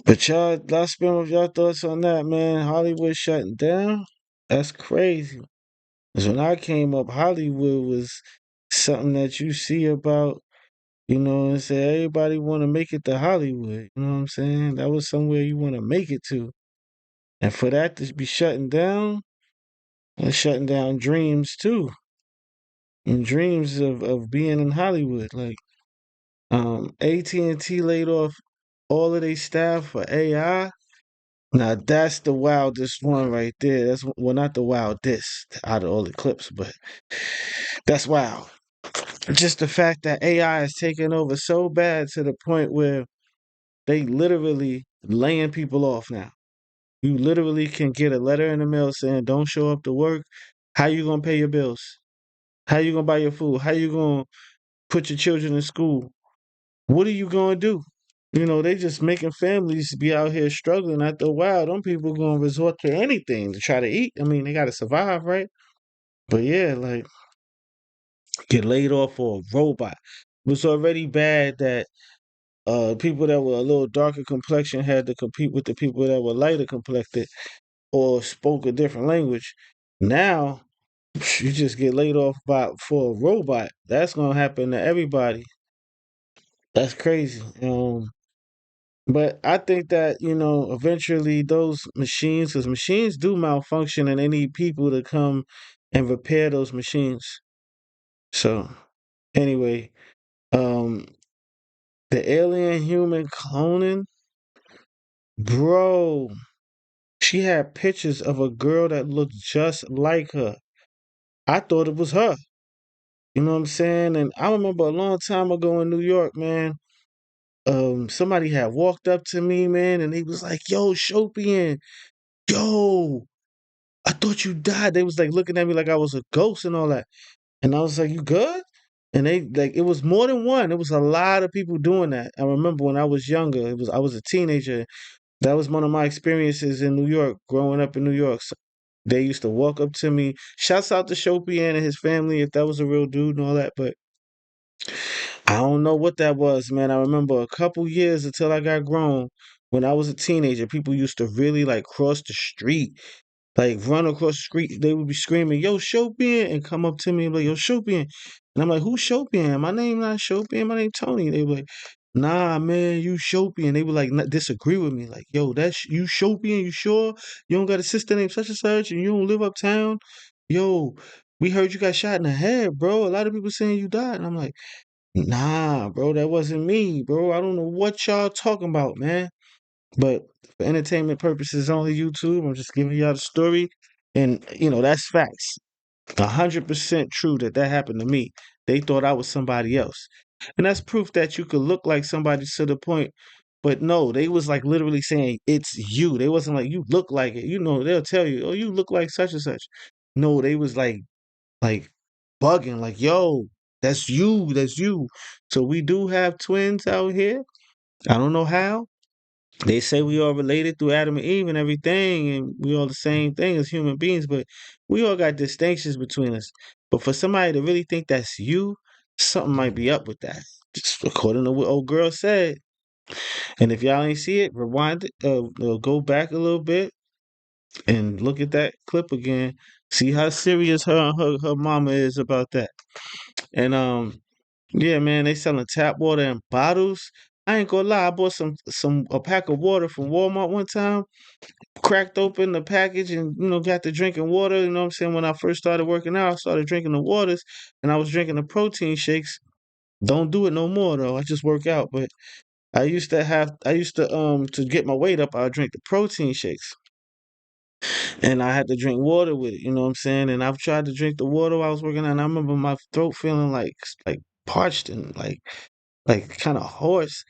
But y'all spend with y'all thoughts on that, man. Hollywood shutting down? That's crazy. Because when I came up, Hollywood was something that you see about, you know, and say everybody want to make it to Hollywood. You know what I'm saying? That was somewhere you want to make it to. And for that to be shutting down, it's shutting down dreams too. And dreams of being in Hollywood. Like, AT&T laid off all of their staff for AI. Now that's the wildest one right there. That's, well, not the wildest out of all the clips, but that's wild. Just the fact that AI is taking over so bad to the point where they literally laying people off now. You literally can get a letter in the mail saying don't show up to work. How you gonna pay your bills? How you gonna buy your food? How you gonna put your children in school? What are you gonna do? You know, they just making families be out here struggling. After a while, them people gonna resort to anything to try to eat. I mean, they gotta survive, right? But yeah, like, get laid off for a robot. It was already bad that people that were a little darker complexion had to compete with the people that were lighter complected or spoke a different language. Now you just get laid off by for a robot. That's gonna happen to everybody. That's crazy. But I think that, you know, eventually those machines, because machines do malfunction and they need people to come and repair those machines. So anyway, um, the alien human cloning, bro. She had pictures of a girl that looked just like her. I thought it was her. You know what I'm saying? And I remember a long time ago in New York, man. Somebody had walked up to me, man, and he was like, "Yo, Shopian, yo, I thought you died." They was like looking at me like I was a ghost and all that. And I was like, "You good?" And they like it was more than one. It was a lot of people doing that. I remember when I was younger, I was a teenager. That was one of my experiences in New York, growing up in New York. So they used to walk up to me. Shouts out to Shopian and his family if that was a real dude and all that. But I don't know what that was, man. I remember a couple years until I got grown. When I was a teenager, people used to really like cross the street, like run across the street. They would be screaming, "Yo, Shopian," and come up to me and be like, "Yo, Shopian." And I'm like, "Who's Shopian? My name not Shopian. My name Tony." They were like, "Nah, man, you Shopian." They would like disagree with me, like, "Yo, that's you Shopian. You sure you don't got a sister named such and such, and you don't live uptown? Yo, we heard you got shot in the head, bro. A lot of people saying you died." And I'm like, "Nah, bro, that wasn't me, bro. I don't know what y'all talking about, man." But for entertainment purposes only, YouTube, I'm just giving y'all the story. And, you know, that's facts. 100% true that that happened to me. They thought I was somebody else. And that's proof that you could look like somebody to the point. But no, they was like literally saying, it's you. They wasn't like, you look like it. You know, they'll tell you, oh, you look like such and such. No, they was like bugging, like, yo, that's you, that's you. So we do have twins out here. I don't know how. They say we all related through Adam and Eve and everything, and we all the same thing as human beings, but we all got distinctions between us. But for somebody to really think that's you, something might be up with that. just according to what old girl said. And if y'all ain't see it, rewind it, go back a little bit and look at that clip again. See how serious her mama is about that. And yeah, man, they selling tap water in bottles. I ain't gonna lie, I bought a pack of water from Walmart one time, cracked open the package and got to drinking water. You know what I'm saying? When I first started working out, I started drinking the waters and I was drinking the protein shakes. Don't do it no more though. I just work out. But I used to get my weight up, I would drink the protein shakes. And I had to drink water with it, you know what I'm saying? And I've tried to drink the water while I was working out, and I remember my throat feeling like parched and like kind of hoarse.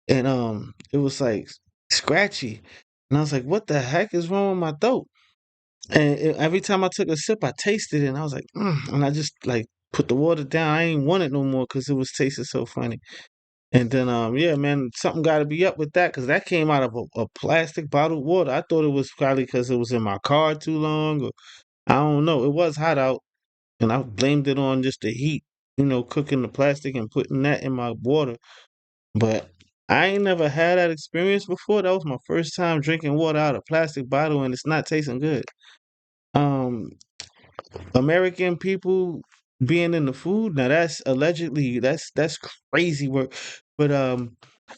And it was like scratchy. And I was like, what the heck is wrong with my throat? And every time I took a sip, I tasted it, and I was like, and I just like put the water down. I ain't want it no more because it was tasting so funny. And then, yeah, man, something got to be up with that because that came out of a plastic bottled water. I thought it was probably because it was in my car too long, or I don't know. It was hot out, and I blamed it on just the heat, cooking the plastic and putting that in my water. But I ain't never had that experience before. That was my first time drinking water out of a plastic bottle, and it's not tasting good. Um, American people being in the food, now that's allegedly that's crazy work. But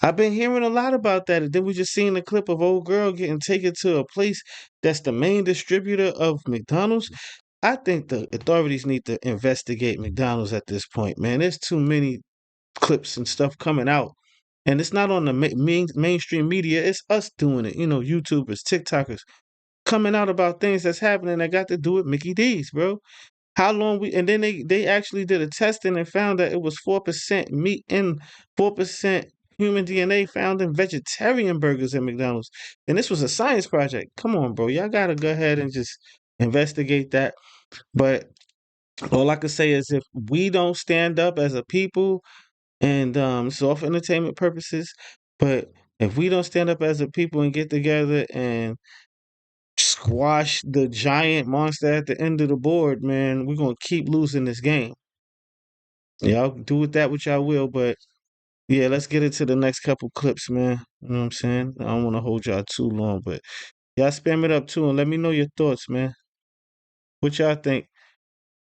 I've been hearing a lot about that. And then we just seen a clip of old girl getting taken to a place that's the main distributor of McDonald's. I think the authorities need to investigate McDonald's at this point, man. There's too many clips and stuff coming out. And it's not on the mainstream media. It's us doing it. YouTubers, TikTokers coming out about things that's happening that got to do with Mickey D's, bro. How long and then they actually did a testing and found that it was 4% meat and 4% human DNA found in vegetarian burgers at McDonald's. And this was a science project. Come on, bro. Y'all gotta go ahead and just investigate that. But all I can say is if we don't stand up as a people, and it's all for entertainment purposes, but if we don't stand up as a people and get together and squash the giant monster at the end of the board, man, we're gonna keep losing this game. Y'all do with that what y'all will, but yeah, let's get into the next couple clips, man. You know what I'm saying? I don't want to hold y'all too long, but y'all spam it up too and let me know your thoughts, man. What y'all think?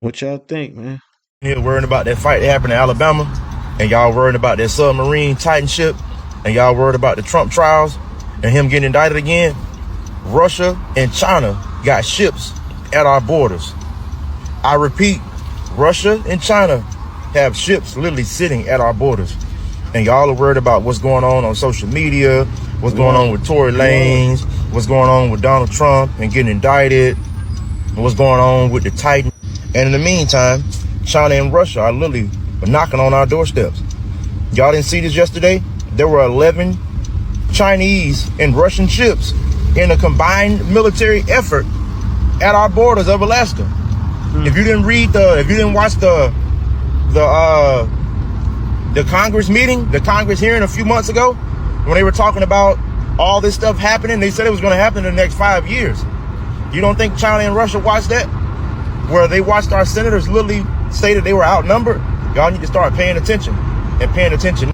What y'all think, man? You're worrying about that fight that happened in Alabama, and y'all worried about that submarine Titan ship, and y'all worried about the Trump trials and him getting indicted again. Russia and China got ships at our borders. I repeat, Russia and China have ships literally sitting at our borders. And y'all are worried about what's going on social media, what's going on with Tory Lanez, what's going on with Donald Trump and getting indicted, and what's going on with the Titan. And in the meantime, China and Russia are literally knocking on our doorsteps. Y'all didn't see this yesterday? There were 11 Chinese and Russian ships in a combined military effort at our borders of Alaska. If you didn't watch the Congress meeting, the Congress hearing a few months ago, when they were talking about all this stuff happening, they said it was going to happen in the next 5 years. You don't think China and Russia watched that? Where they watched our senators literally say that they were outnumbered? Y'all need to start paying attention and paying attention.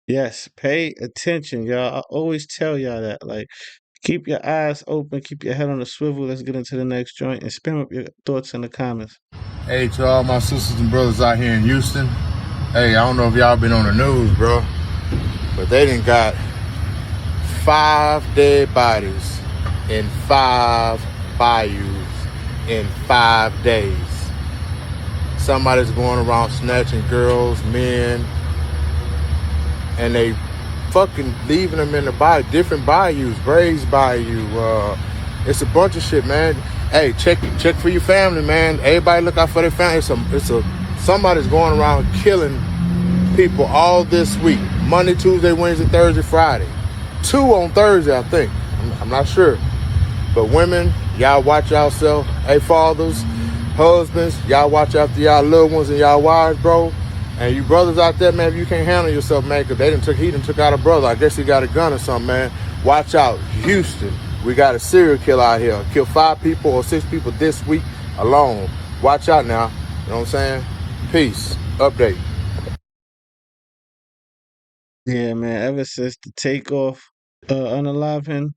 Yes, pay attention, y'all. I always tell y'all that. Like, keep your eyes open, keep your head on a swivel. Let's get into the next joint and spam up your thoughts in the comments. Hey, to all my sisters and brothers out here in Houston. Hey, I don't know if y'all been on the news, bro, but they done got 5 dead bodies in 5 bayous in 5 days. Somebody's going around snatching girls, men, and they fucking leaving them in the different bayous, Braves Bayou. It's a bunch of shit, man. Hey, check for your family, man. Everybody look out for their family. Somebody's going around killing people all this week. Monday, Tuesday, Wednesday, Thursday, Friday. 2 on Thursday, I think. I'm not sure. But women, y'all watch yourself. Hey, fathers, husbands, y'all watch after y'all little ones and y'all wives, bro. And you brothers out there, man, if you can't handle yourself, man, because he done took out a brother. I guess he got a gun or something, man. Watch out. Houston, we got a serial killer out here. Killed 5 people or 6 people this week alone. Watch out now. You know what I'm saying? Peace. Update. Yeah, man. Ever since the takeoff, unaliving,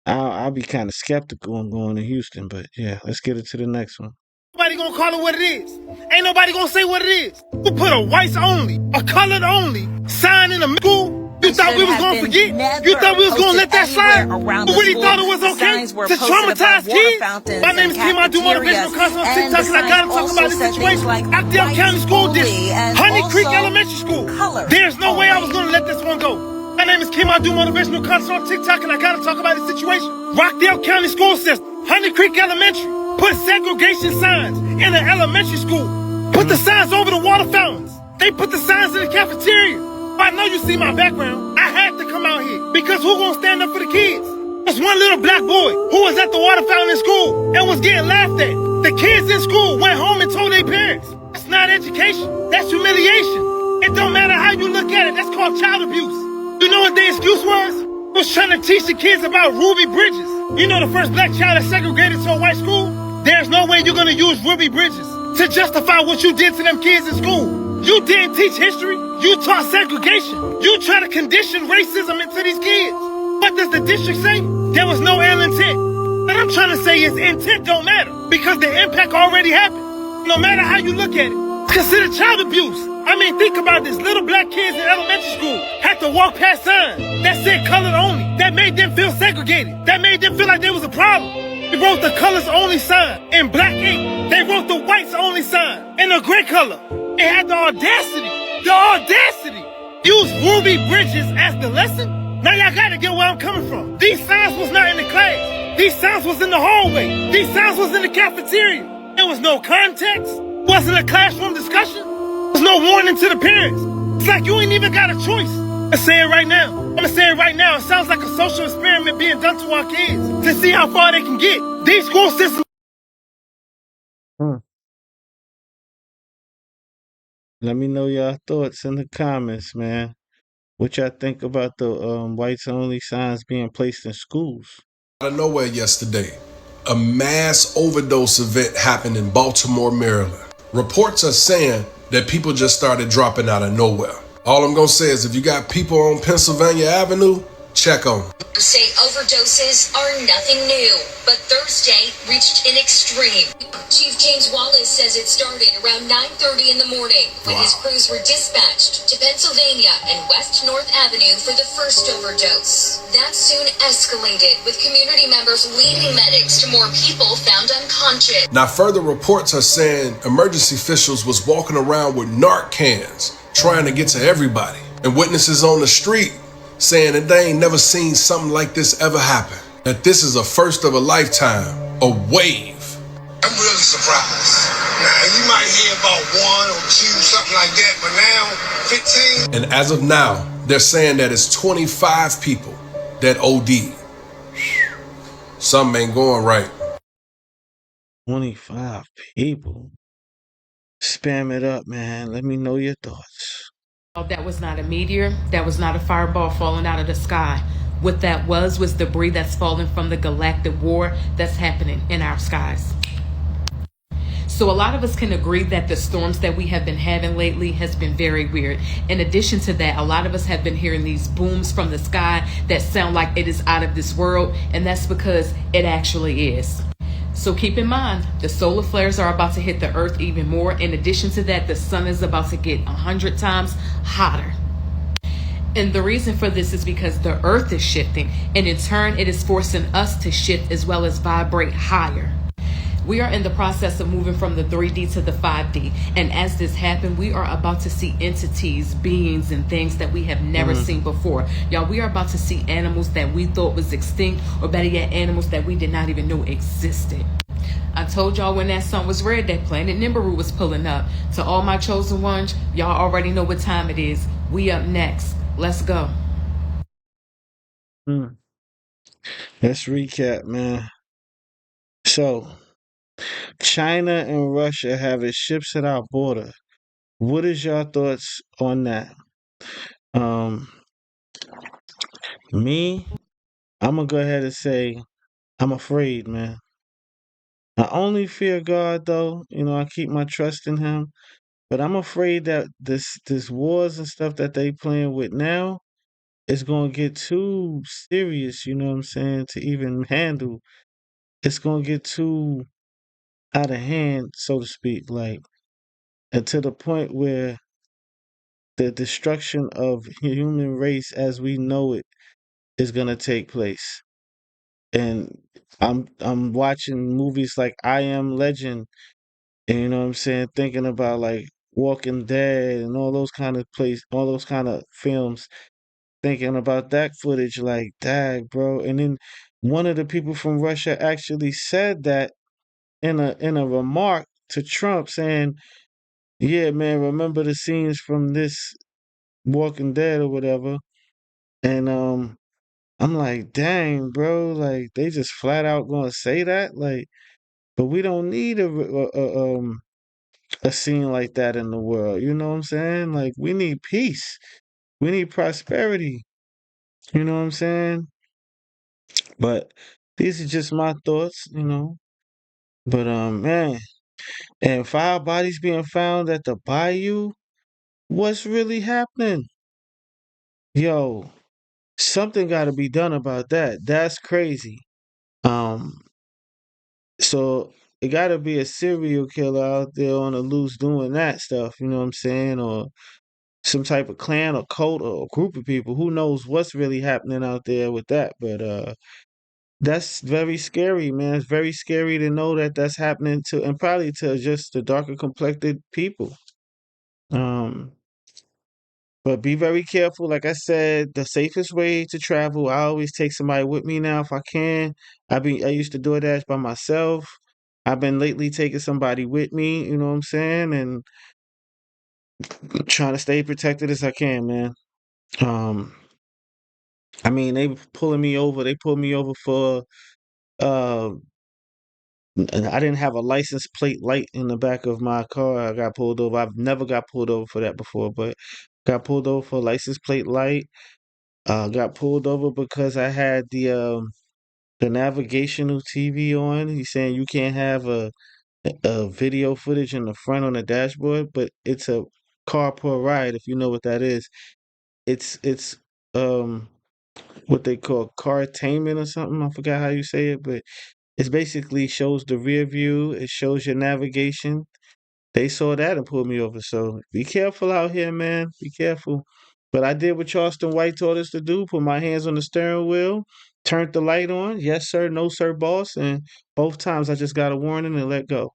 I'll be kind of skeptical on going to Houston. But yeah, let's get it to the next one. Nobody gonna call it what it is. Ain't nobody gonna say what it is. Who put a whites only, a colored only sign in the school? You thought we was gonna forget? You thought we was gonna let that slide? You really thought it was okay to traumatize kids? My name is Kim. I do motivational content on TikTok, and I gotta talk about this situation. Actell County School District, Honey Creek Elementary School. There's no way I was gonna let this one go. My name is Kim. I do motivational content on TikTok, and I gotta talk about this situation. Rockdale County School System, Honey Creek Elementary, put segregation signs in the elementary school. Put the signs over the water fountains. They put the signs in the cafeteria. I know you see my background. I had to come out here because who gonna stand up for the kids? There's one little black boy who was at the water fountain in school and was getting laughed at. The kids in school went home and told their parents. That's not education. That's humiliation. It don't matter how you look at it. That's called child abuse. You know what their excuse was? Was trying to teach the kids about Ruby Bridges. You know the first black child that's segregated to a white school? There's no way you're gonna use Ruby Bridges to justify what you did to them kids in school. You didn't teach history. You taught segregation. You try to condition racism into these kids. What does the district say? There was no ill intent. What I'm trying to say is intent don't matter because the impact already happened. No matter how you look at it, it's considered child abuse. I mean, think about this. Little black kids in elementary school had to walk past signs that said colored only. That made them feel segregated. That made them feel like there was a problem. They wrote the colors only sign in black ink. They wrote the whites only sign in a gray color. They had the audacity use Ruby Bridges as the lesson. Now y'all gotta get where I'm coming from. These signs was not in the class. These signs was in the hallway. These signs was in the cafeteria. There was no context. Wasn't a classroom discussion. There was no warning to the parents. It's like you ain't even got a choice. Let's say it right now. I'm gonna say it right now. It sounds like a social experiment being done to our kids to see how far they can get. These school systems. Let me know y'all thoughts in the comments, man. What y'all think about the whites only signs being placed in schools? Out of nowhere yesterday, a mass overdose event happened in Baltimore, Maryland. Reports are saying that people just started dropping out of nowhere. All I'm gonna say is if you got people on Pennsylvania Avenue, check on them. Say overdoses are nothing new, but Thursday reached an extreme. Chief James Wallace says it started around 9:30 in the morning when his crews were dispatched to Pennsylvania and West North Avenue for the first overdose. That soon escalated, with community members leading medics to more people found unconscious. Now, further reports are saying emergency officials was walking around with Narcans trying to get to everybody, and witnesses on the street saying that they ain't never seen something like this ever happen. That this is a first of a lifetime, a wave. I'm really surprised. Now, you might hear about 1 or 2, something like that, but now 15. And as of now, they're saying that it's 25 people that OD'd. Something ain't going right. 25 people. Spam it up, man. Let me know your thoughts. That was not a meteor. That was not a fireball falling out of the sky. What that was debris that's falling from the galactic war that's happening in our skies. So a lot of us can agree that the storms that we have been having lately has been very weird. In addition to that, a lot of us have been hearing these booms from the sky that sound like it is out of this world, and that's because it actually is. So keep in mind, the solar flares are about to hit the earth even more. In addition to that, the sun is about to get 100 times hotter. And the reason for this is because the earth is shifting, and in turn, it is forcing us to shift as well as vibrate higher. We are in the process of moving from the 3D to the 5D. And as this happens, we are about to see entities, beings, and things that we have never seen before. Y'all, we are about to see animals that we thought was extinct, or better yet, animals that we did not even know existed. I told y'all when that sun was red, that planet Nibiru was pulling up. To all my chosen ones, y'all already know what time it is. We up next. Let's go. Let's recap, man. So, China and Russia having ships at our border. What is your thoughts on that? Me, I'm gonna go ahead and say I'm afraid, man. I only fear God, though. You know, I keep my trust in Him. But I'm afraid that this wars and stuff that they playing with now is gonna get too serious, you know what I'm saying, to even handle. It's gonna get too out of hand, so to speak, like, and to the point where the destruction of human race as we know it is gonna take place. And I'm watching movies like I Am Legend, and you know what I'm saying, thinking about like Walking Dead and all those kind of films, thinking about that footage like, dag, bro. And then one of the people from Russia actually said that in a remark to Trump saying, "Yeah, man, remember the scenes from this Walking Dead or whatever." And I'm like, "Dang, bro, like they just flat out going to say that?" Like, but we don't need a scene like that in the world. You know what I'm saying? Like we need peace. We need prosperity. You know what I'm saying? But these are just my thoughts, you know. But man, and 5 bodies being found at the bayou, what's really happening? Yo, something got to be done about that. That's crazy. Um, so it got to be a serial killer out there on the loose doing that stuff. You know what I'm saying? Or some type of clan or cult or group of people. Who knows what's really happening out there with that? But that's very scary, man. It's very scary to know that that's happening to, and probably to just the darker complected people. Um, but be very careful. Like I said, the safest way to travel, I always take somebody with me now if I can. I used to do it by myself. I've been lately taking somebody with me, you know what I'm saying, and trying to stay protected as I can, man. Um, I mean, they pulling me over. They pulled me over for uh and I didn't have a license plate light in the back of my car. I got pulled over. I've never got pulled over for that before, but got pulled over for license plate light. Got pulled over because I had the navigational TV on. He's saying you can't have a video footage in the front on the dashboard, but it's a carpool ride if you know what that is. It's um what they call cartainment or something. I forgot how you say it, but it basically shows the rear view. It shows your navigation. They saw that and pulled me over. So be careful out here, man. Be careful. But I did what Charleston White taught us to do: put my hands on the steering wheel, turned the light on. Yes, sir. No, sir, boss. And both times I just got a warning and let go.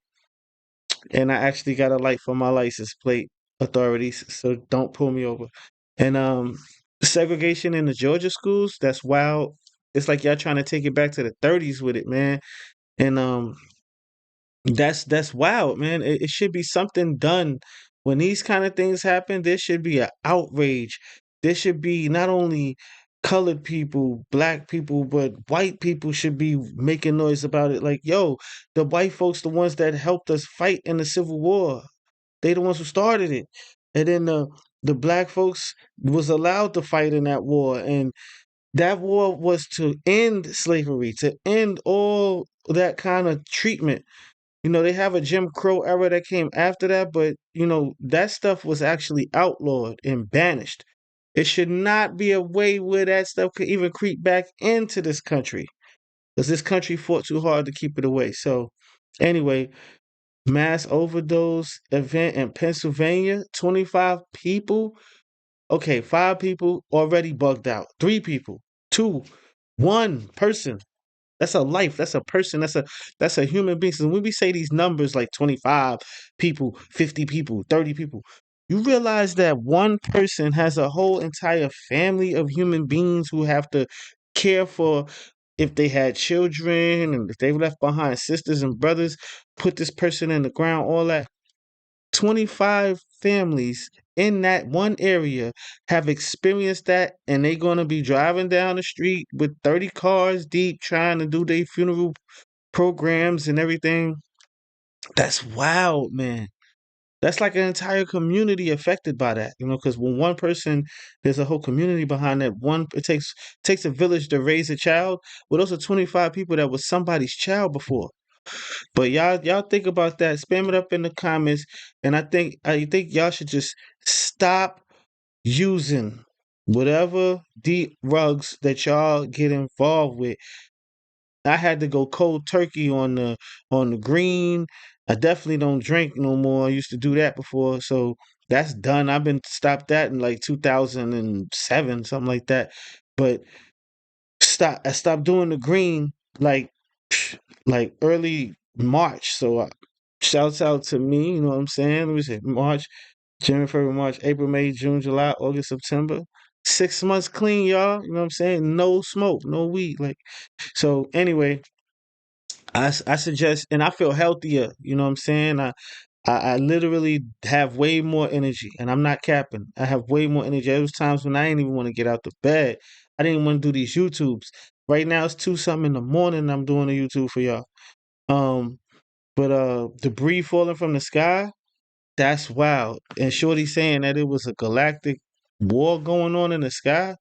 And I actually got a light for my license plate authorities. So don't pull me over. And segregation in the Georgia schools, that's wild. It's like y'all trying to take it back to the 30s with it, man. And that's wild, man. It should be something done when these kind of things happen. There should be an outrage. There should be not only colored people, black people, but white people should be making noise about it. Like, yo, the white folks, the ones that helped us fight in the Civil War, they the ones who started it. And then the black folks was allowed to fight in that war, and that war was to end slavery, to end all that kind of treatment. You know, they have a Jim Crow era that came after that, but you know, that stuff was actually outlawed and banished. It should not be a way where that stuff could even creep back into this country, because this country fought too hard to keep it away. So, anyway, mass overdose event in Pennsylvania, 25 people. Okay, 5 people already bugged out. 3 people, two, one person. That's a life. That's a person. That's a human being. So when we say these numbers like 25 people, 50 people, 30 people, you realize that one person has a whole entire family of human beings who have to care for if they had children and if they left behind sisters and brothers, put this person in the ground, all that. 25 families in that one area have experienced that, and they're going to be driving down the street with 30 cars deep trying to do their funeral programs and everything. That's wild, man. That's like an entire community affected by that, you know, because when one person, there's a whole community behind that one. It takes a village to raise a child. Well, those are 25 people that was somebody's child before. But y'all think about that. Spam it up in the comments. And I think y'all should just stop using whatever deep rugs that y'all get involved with. I had to go cold turkey on the green. I definitely don't drink no more. I used to do that before, so that's done. I've been stopped that in like 2007, something like that. But I stopped doing the green like like early March. So shouts out to me. You know what I'm saying? Let me say March, January, February, March, April, May, June, July, August, September. 6 months clean, y'all. You know what I'm saying? No smoke, no weed. Like so. Anyway, I suggest, and I feel healthier. You know what I'm saying? I literally have way more energy, and I'm not capping. I have way more energy. There was times when I didn't even want to get out the bed. I didn't want to do these YouTubes. Right now it's 2 something in the morning. And I'm doing a YouTube for y'all. Um, but debris falling from the sky, that's wild. And Shorty saying that it was a galactic war going on in the sky.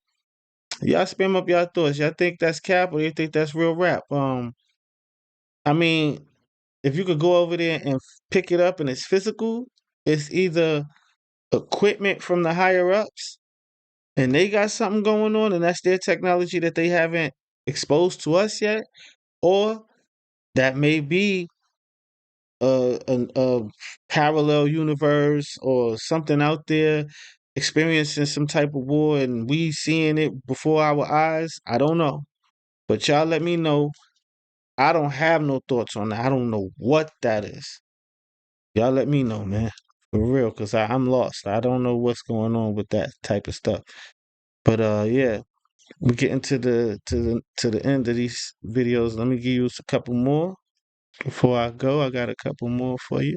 Y'all spam up y'all thoughts. Y'all think that's cap or you think that's real rap? I mean, if you could go over there and pick it up and it's physical, it's either equipment from the higher ups and they got something going on and that's their technology that they haven't exposed to us yet, or that may be a parallel universe or something out there experiencing some type of war and we seeing it before our eyes. I don't know. But y'all let me know. I don't have no thoughts on that. I don't know what that is. Y'all let me know, man. For real, because I'm lost. I don't know what's going on with that type of stuff. But yeah, we're getting to the end of these videos. Let me give you a couple more before I go. I got a couple more for you.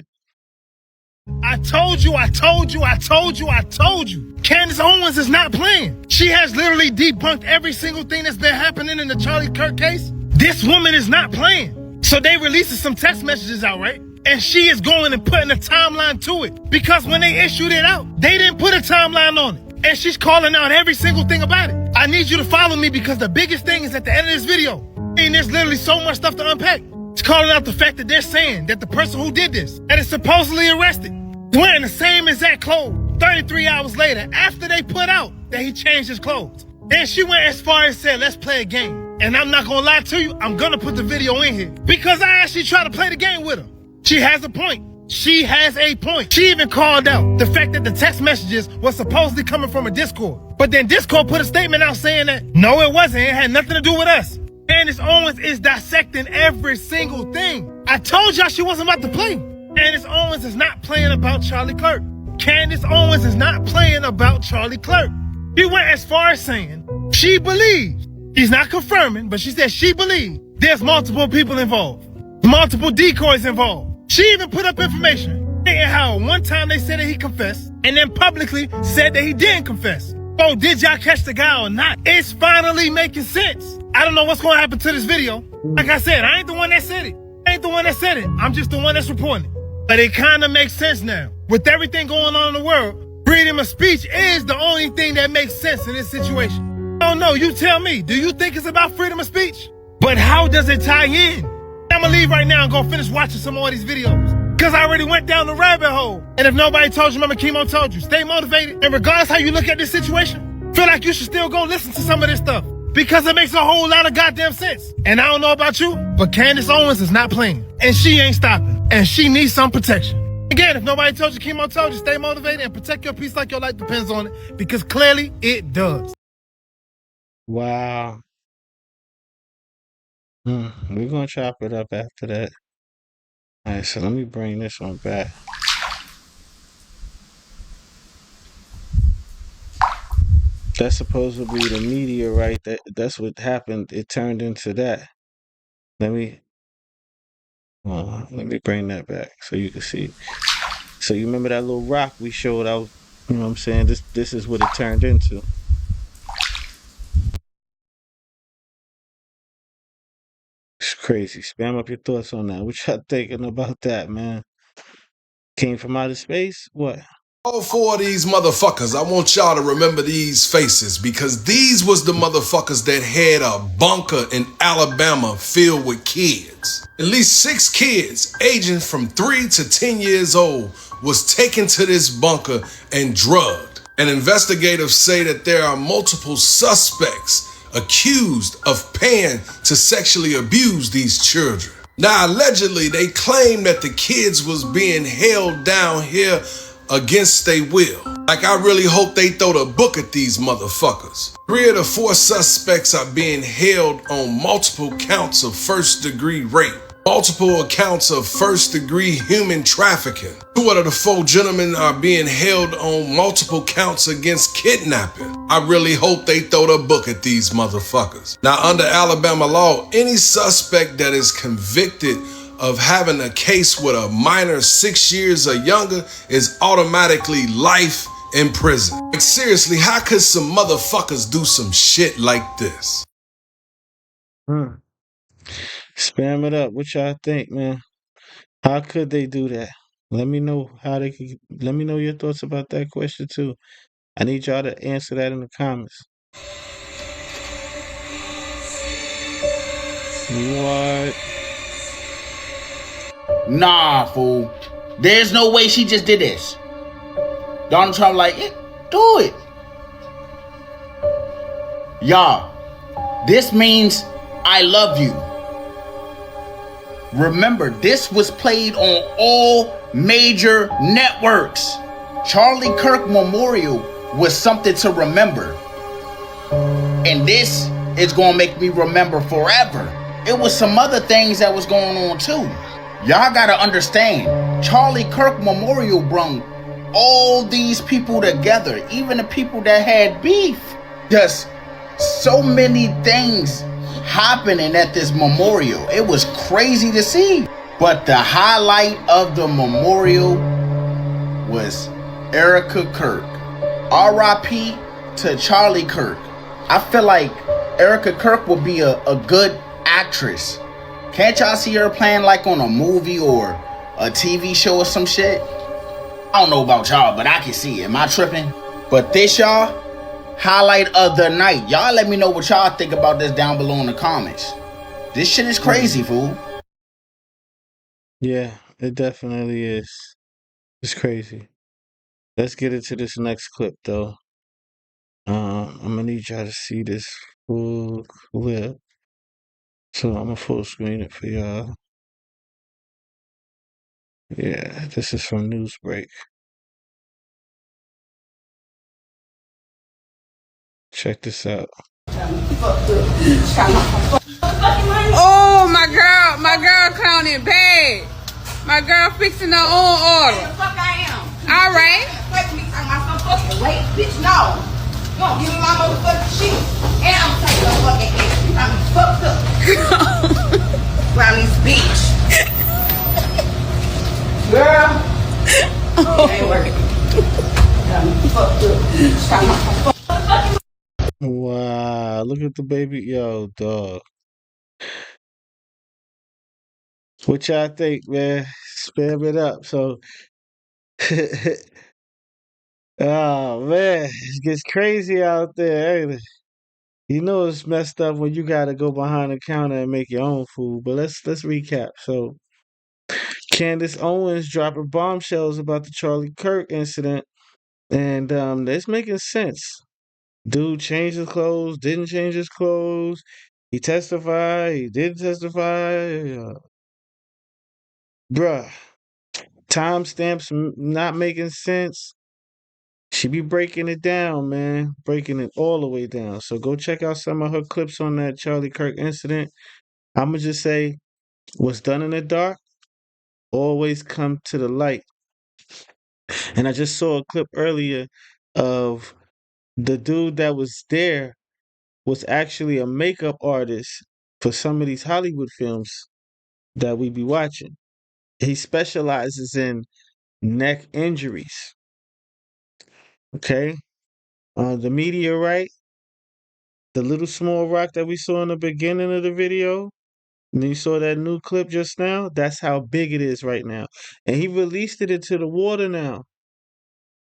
I told you, I told you, I told you, I told you. Candace Owens is not playing. She has literally debunked every single thing that's been happening in the Charlie Kirk case. This woman is not playing. So they released some text messages out, right? And she is going and putting a timeline to it. Because when they issued it out, they didn't put a timeline on it. And she's calling out every single thing about it. I need you to follow me because the biggest thing is at the end of this video. And there's literally so much stuff to unpack. It's calling out the fact that they're saying that the person who did this and is supposedly arrested wearing the same exact clothes 33 hours later after they put out that he changed his clothes. And she went as far as said, let's play a game. And I'm not gonna lie to you, I'm gonna put the video in here because I actually try to play the game with her. She has a point. She has a point. She even called out the fact that the text messages were supposedly coming from a Discord. But then Discord put a statement out saying that, no, it wasn't. It had nothing to do with us. Candace Owens is dissecting every single thing. I told y'all she wasn't about to play. Candace Owens is not playing about Charlie Clerk. Candace Owens is not playing about Charlie Clerk. She went as far as saying she believes, she's not confirming, but she said she believes there's multiple people involved, multiple decoys involved. She even put up information saying how one time they said that he confessed and then publicly said that he didn't confess. Oh, did y'all catch the guy or not? It's finally making sense. I don't know what's going to happen to this video. Like I said, I ain't the one that said it. I ain't the one that said it. I'm just the one that's reporting it. But it kind of makes sense now. With everything going on in the world, freedom of speech is the only thing that makes sense in this situation. Oh no, you tell me. Do you think it's about freedom of speech? But how does it tie in? I'm gonna leave right now and go finish watching some more of these videos. Because I already went down the rabbit hole. And if nobody told you, remember Chemo told you, stay motivated. And regardless how you look at this situation, feel like you should still go listen to some of this stuff. Because it makes a whole lot of goddamn sense. And I don't know about you, but Candace Owens is not playing. And she ain't stopping. And she needs some protection. Again, if nobody told you, Chemo told you, stay motivated and protect your peace like your life depends on it. Because clearly it does. Wow. We're gonna chop it up after that. All right, so let me bring this one back. That's supposed to be the meteorite. That's what happened. It turned into that. Let me bring that back so you can see. So you remember that little rock we showed out? You know what I'm saying? This is what it turned into. It's crazy. Spam up your thoughts on that. What y'all thinking about that, man? Came from outer space? What? All four of these motherfuckers, I want y'all to remember these faces because these was the motherfuckers that had a bunker in Alabama filled with kids. At least 6 kids aging from 3 to 10 years old was taken to this bunker and drugged. And investigators say that there are multiple suspects accused of paying to sexually abuse these children. Now, allegedly, they claim that the kids was being held down here against their will. Like, I really hope they throw the book at these motherfuckers. 3 of the 4 suspects are being held on multiple counts of first-degree rape, multiple accounts of first-degree human trafficking. 2 out of the 4 gentlemen are being held on multiple counts against kidnapping. I really hope they throw the book at these motherfuckers. Now, under Alabama law, any suspect that is convicted of having a case with a minor 6 years or younger is automatically life in prison. Like, seriously, how could some motherfuckers do some shit like this? Spam it up. What y'all think, man? How could they do that? Let me know how they could. Let me know your thoughts about that question too. I need y'all to answer that in the comments. What? Nah, fool. There's no way she just did this. Donald Trump like, yeah, do it. Y'all, this means I love you. Remember, this was played on all major networks. Charlie Kirk Memorial was something to remember. And this is going to make me remember forever. It was some other things that was going on too. Y'all got to understand, Charlie Kirk Memorial brung all these people together, even the people that had beef. Just so many things happening at this memorial. It was crazy to see. But the highlight of the memorial was Erica Kirk. R.I.P. to Charlie Kirk. I feel like Erica Kirk would be a good actress. Can't y'all see her playing like on a movie or a TV show or some shit? I don't know about y'all, but I can see it. Am I tripping? But this, y'all, highlight of the night. Y'all let me know what y'all think about this down below in the comments. This shit is crazy, fool. Yeah, it definitely is. It's crazy. Let's get into this next clip, though. I'm gonna need y'all to see this full clip. So I'm gonna full screen it for y'all. Yeah, this is from Newsbreak. Check this out. Oh, my girl clowning bad. My girl fixing her own order. The fuck I am. All right. Fuck me talking about some fucking weight, bitch. No. You don't give me my motherfucking shit. And I'm taking your fucking ass. You got me fucked up. Around this bitch. Girl. It ain't working. Got me fucked up. Got my fucking. Wow, look at the baby. Yo, dog. What y'all think, man? Spam it up. So, oh man, it gets crazy out there, ain't it? You know it's messed up when you gotta go behind the counter and make your own food. But let's recap. So, Candace Owens dropping bombshells about the Charlie Kirk incident, and it's making sense. Dude changed his clothes, didn't change his clothes. He testified, he didn't testify. Bruh, timestamps not making sense. She be breaking it down, man. Breaking it all the way down. So go check out some of her clips on that Charlie Kirk incident. I'ma just say what's done in the dark always come to the light. And I just saw a clip earlier of the dude that was there was actually a makeup artist for some of these Hollywood films that we be watching. He specializes in neck injuries. Okay? The meteorite, the little small rock that we saw in the beginning of the video, and you saw that new clip just now, that's how big it is right now. And he released it into the water now.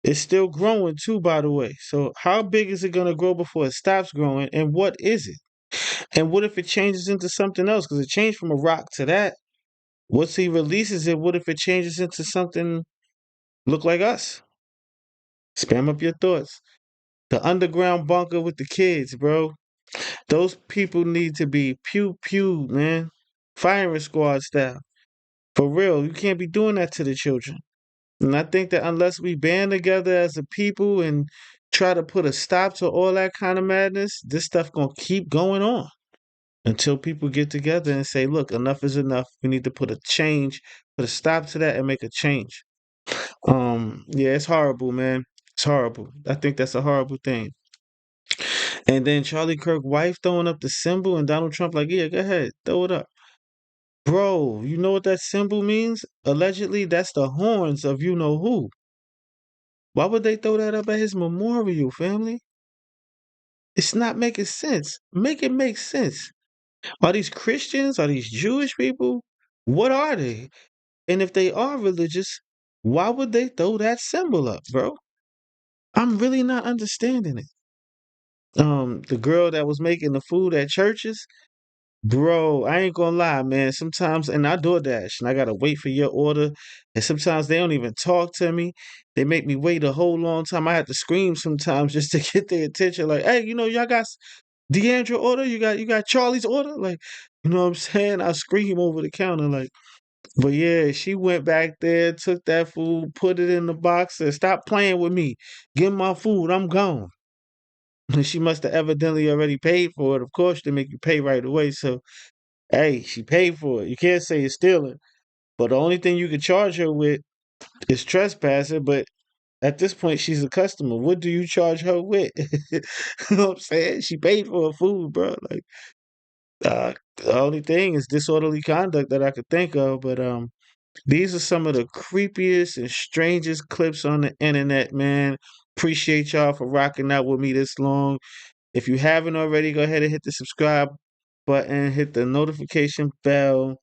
It's still growing too, by the way. So how big is it gonna grow before it stops growing? And what is it? And what if it changes into something else? Because it changed from a rock to that. Once he releases it, what if it changes into something look like us? Spam up your thoughts. The underground bunker with the kids, bro. Those people need to be pew pew, man. Firing squad style. For real, you can't be doing that to the children. And I think that unless we band together as a people and try to put a stop to all that kind of madness, this stuff gonna keep going on until people get together and say, look, enough is enough. We need to put a change, put a stop to that and make a change. Yeah, it's horrible, man. It's horrible. I think that's a horrible thing. And then Charlie Kirk wife throwing up the symbol and Donald Trump like, yeah, go ahead, throw it up. Bro, you know what that symbol means? Allegedly, that's the horns of you know who. Why would they throw that up at his memorial, family? It's not making sense. Make it make sense. Are these Christians? Are these Jewish people? What are they? And if they are religious, why would they throw that symbol up, bro? I'm really not understanding it. The girl that was making the food at churches, bro, I ain't gonna lie, man. Sometimes, and I DoorDash, and I gotta wait for your order, and sometimes they don't even talk to me. They make me wait a whole long time. I have to scream sometimes just to get their attention. Like, hey, y'all got Deandra order? You got Charlie's order? Like, you know what I'm saying? I scream over the counter, like. But yeah, she went back there, took that food, put it in the box, and stop playing with me. Give my food. I'm gone. And she must have evidently already paid for it. Of course, they make you pay right away. So, hey, she paid for it. You can't say it's stealing. But the only thing you can charge her with is trespassing. But at this point, she's a customer. What do you charge her with? You know what I'm saying? She paid for her food, bro. Like, the only thing is disorderly conduct that I could think of. But these are some of the creepiest and strangest clips on the internet, man. Appreciate y'all for rocking out with me this long. If you haven't already, go ahead and hit the subscribe button, hit the notification bell.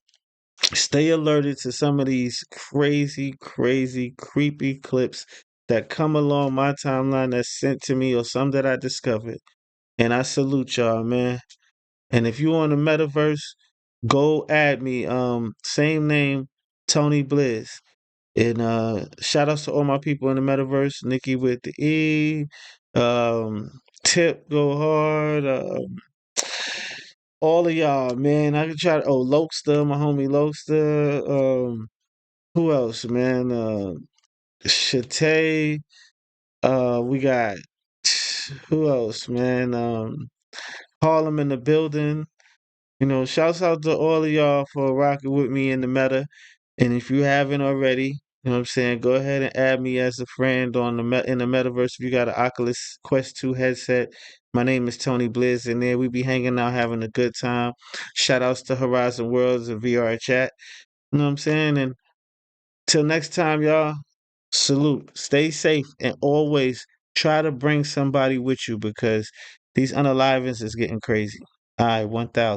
Stay alerted to some of these crazy, crazy, creepy clips that come along my timeline that's sent to me or some that I discovered. And I salute y'all, man. And if you on the metaverse, go add me. Same name, Tony Blizz. And shout outs to all my people in the metaverse, Nikki with the E, um, Tip Go Hard, all of y'all, man. I could try to, Lokester, my homie Lokester. Who else, man? Shate. We got who else, man? Harlem in the building. Shouts out to all of y'all for rocking with me in the meta. And if you haven't already, you know what I'm saying, go ahead and add me as a friend on in the metaverse if you got an Oculus Quest 2 headset. My name is Tony Blizz, and there we be hanging out, having a good time. Shout outs to Horizon Worlds and VR Chat. You know what I'm saying? And till next time, y'all, salute. Stay safe and always try to bring somebody with you because these unalivings is getting crazy. All right, 1,000.